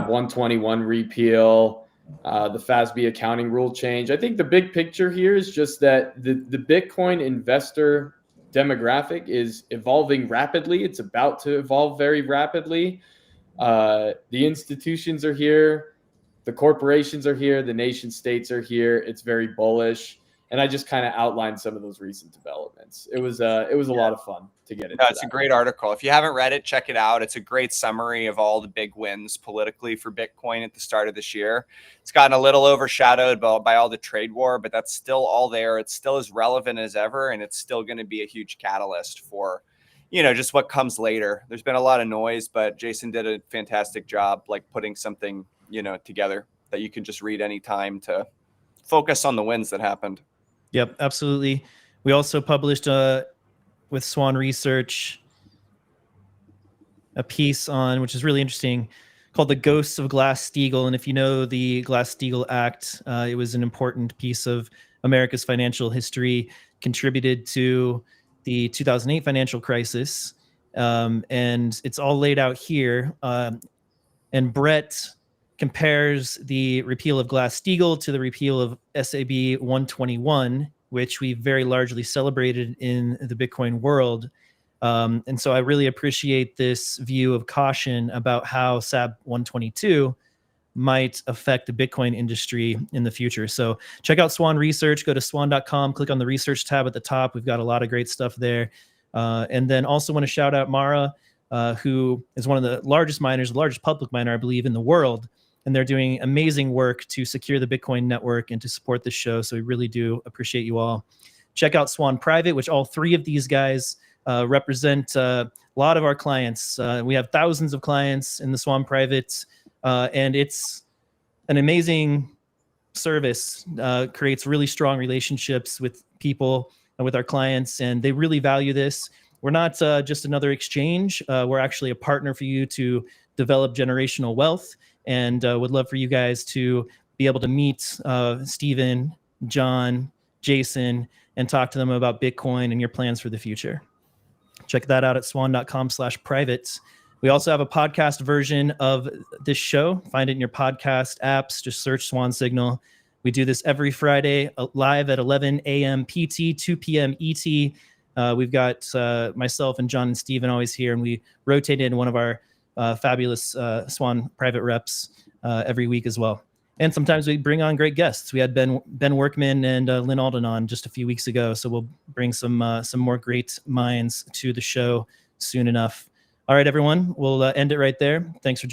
121 repeal, the FASB accounting rule change. I think the big picture here is just that the Bitcoin investor demographic is evolving rapidly. It's about to evolve very rapidly. The institutions are here. The corporations are here. The nation states are here. It's very bullish. And I just kind of outlined some of those recent developments. It was a lot of fun to get into. It's a great article. If you haven't read it, check it out. It's a great summary of all the big wins politically for Bitcoin at the start of this year. It's gotten a little overshadowed by all the trade war, but that's still all there. It's still as relevant as ever, and it's still going to be a huge catalyst for, just what comes later. There's been a lot of noise, but Jason did a fantastic job, like putting something, together that you can just read anytime to focus on the wins that happened. Yep, absolutely. We also published with Swan Research a piece on, which is really interesting, called The Ghosts of Glass-Steagall. And if you know the Glass-Steagall Act, it was an important piece of America's financial history, contributed to the 2008 financial crisis. And it's all laid out here. And Brett compares the repeal of Glass-Steagall to the repeal of SAB 121, which we very largely celebrated in the Bitcoin world. And so I really appreciate this view of caution about how SAB 122 might affect the Bitcoin industry in the future. So check out Swan Research, go to swan.com, click on the research tab at the top. We've got a lot of great stuff there. And then also want to shout out Mara, who is one of the largest miners, the largest public miner, I believe, in the world. And they're doing amazing work to secure the Bitcoin network and to support the show. So we really do appreciate you all. Check out Swan Private, which all three of these guys represent a lot of our clients. We have thousands of clients in the Swan Private, and it's an amazing service. Creates really strong relationships with people and with our clients, and they really value this. We're not just another exchange. We're actually a partner for you to develop generational wealth, and would love for you guys to be able to meet Steven, John, Jason, and talk to them about Bitcoin and your plans for the future. Check that out at swan.com/private. We also have a podcast version of this show. Find it in your podcast apps. Just search Swan Signal. We do this every Friday live at 11 a.m. PT, 2 p.m. ET. We've got myself and John and Steven always here, and we rotate in one of our fabulous Swan private reps every week as well. And sometimes we bring on great guests. We had Ben Workman and Lynn Alden on just a few weeks ago, so we'll bring some more great minds to the show soon enough. All right, everyone, we'll end it right there. Thanks for joining.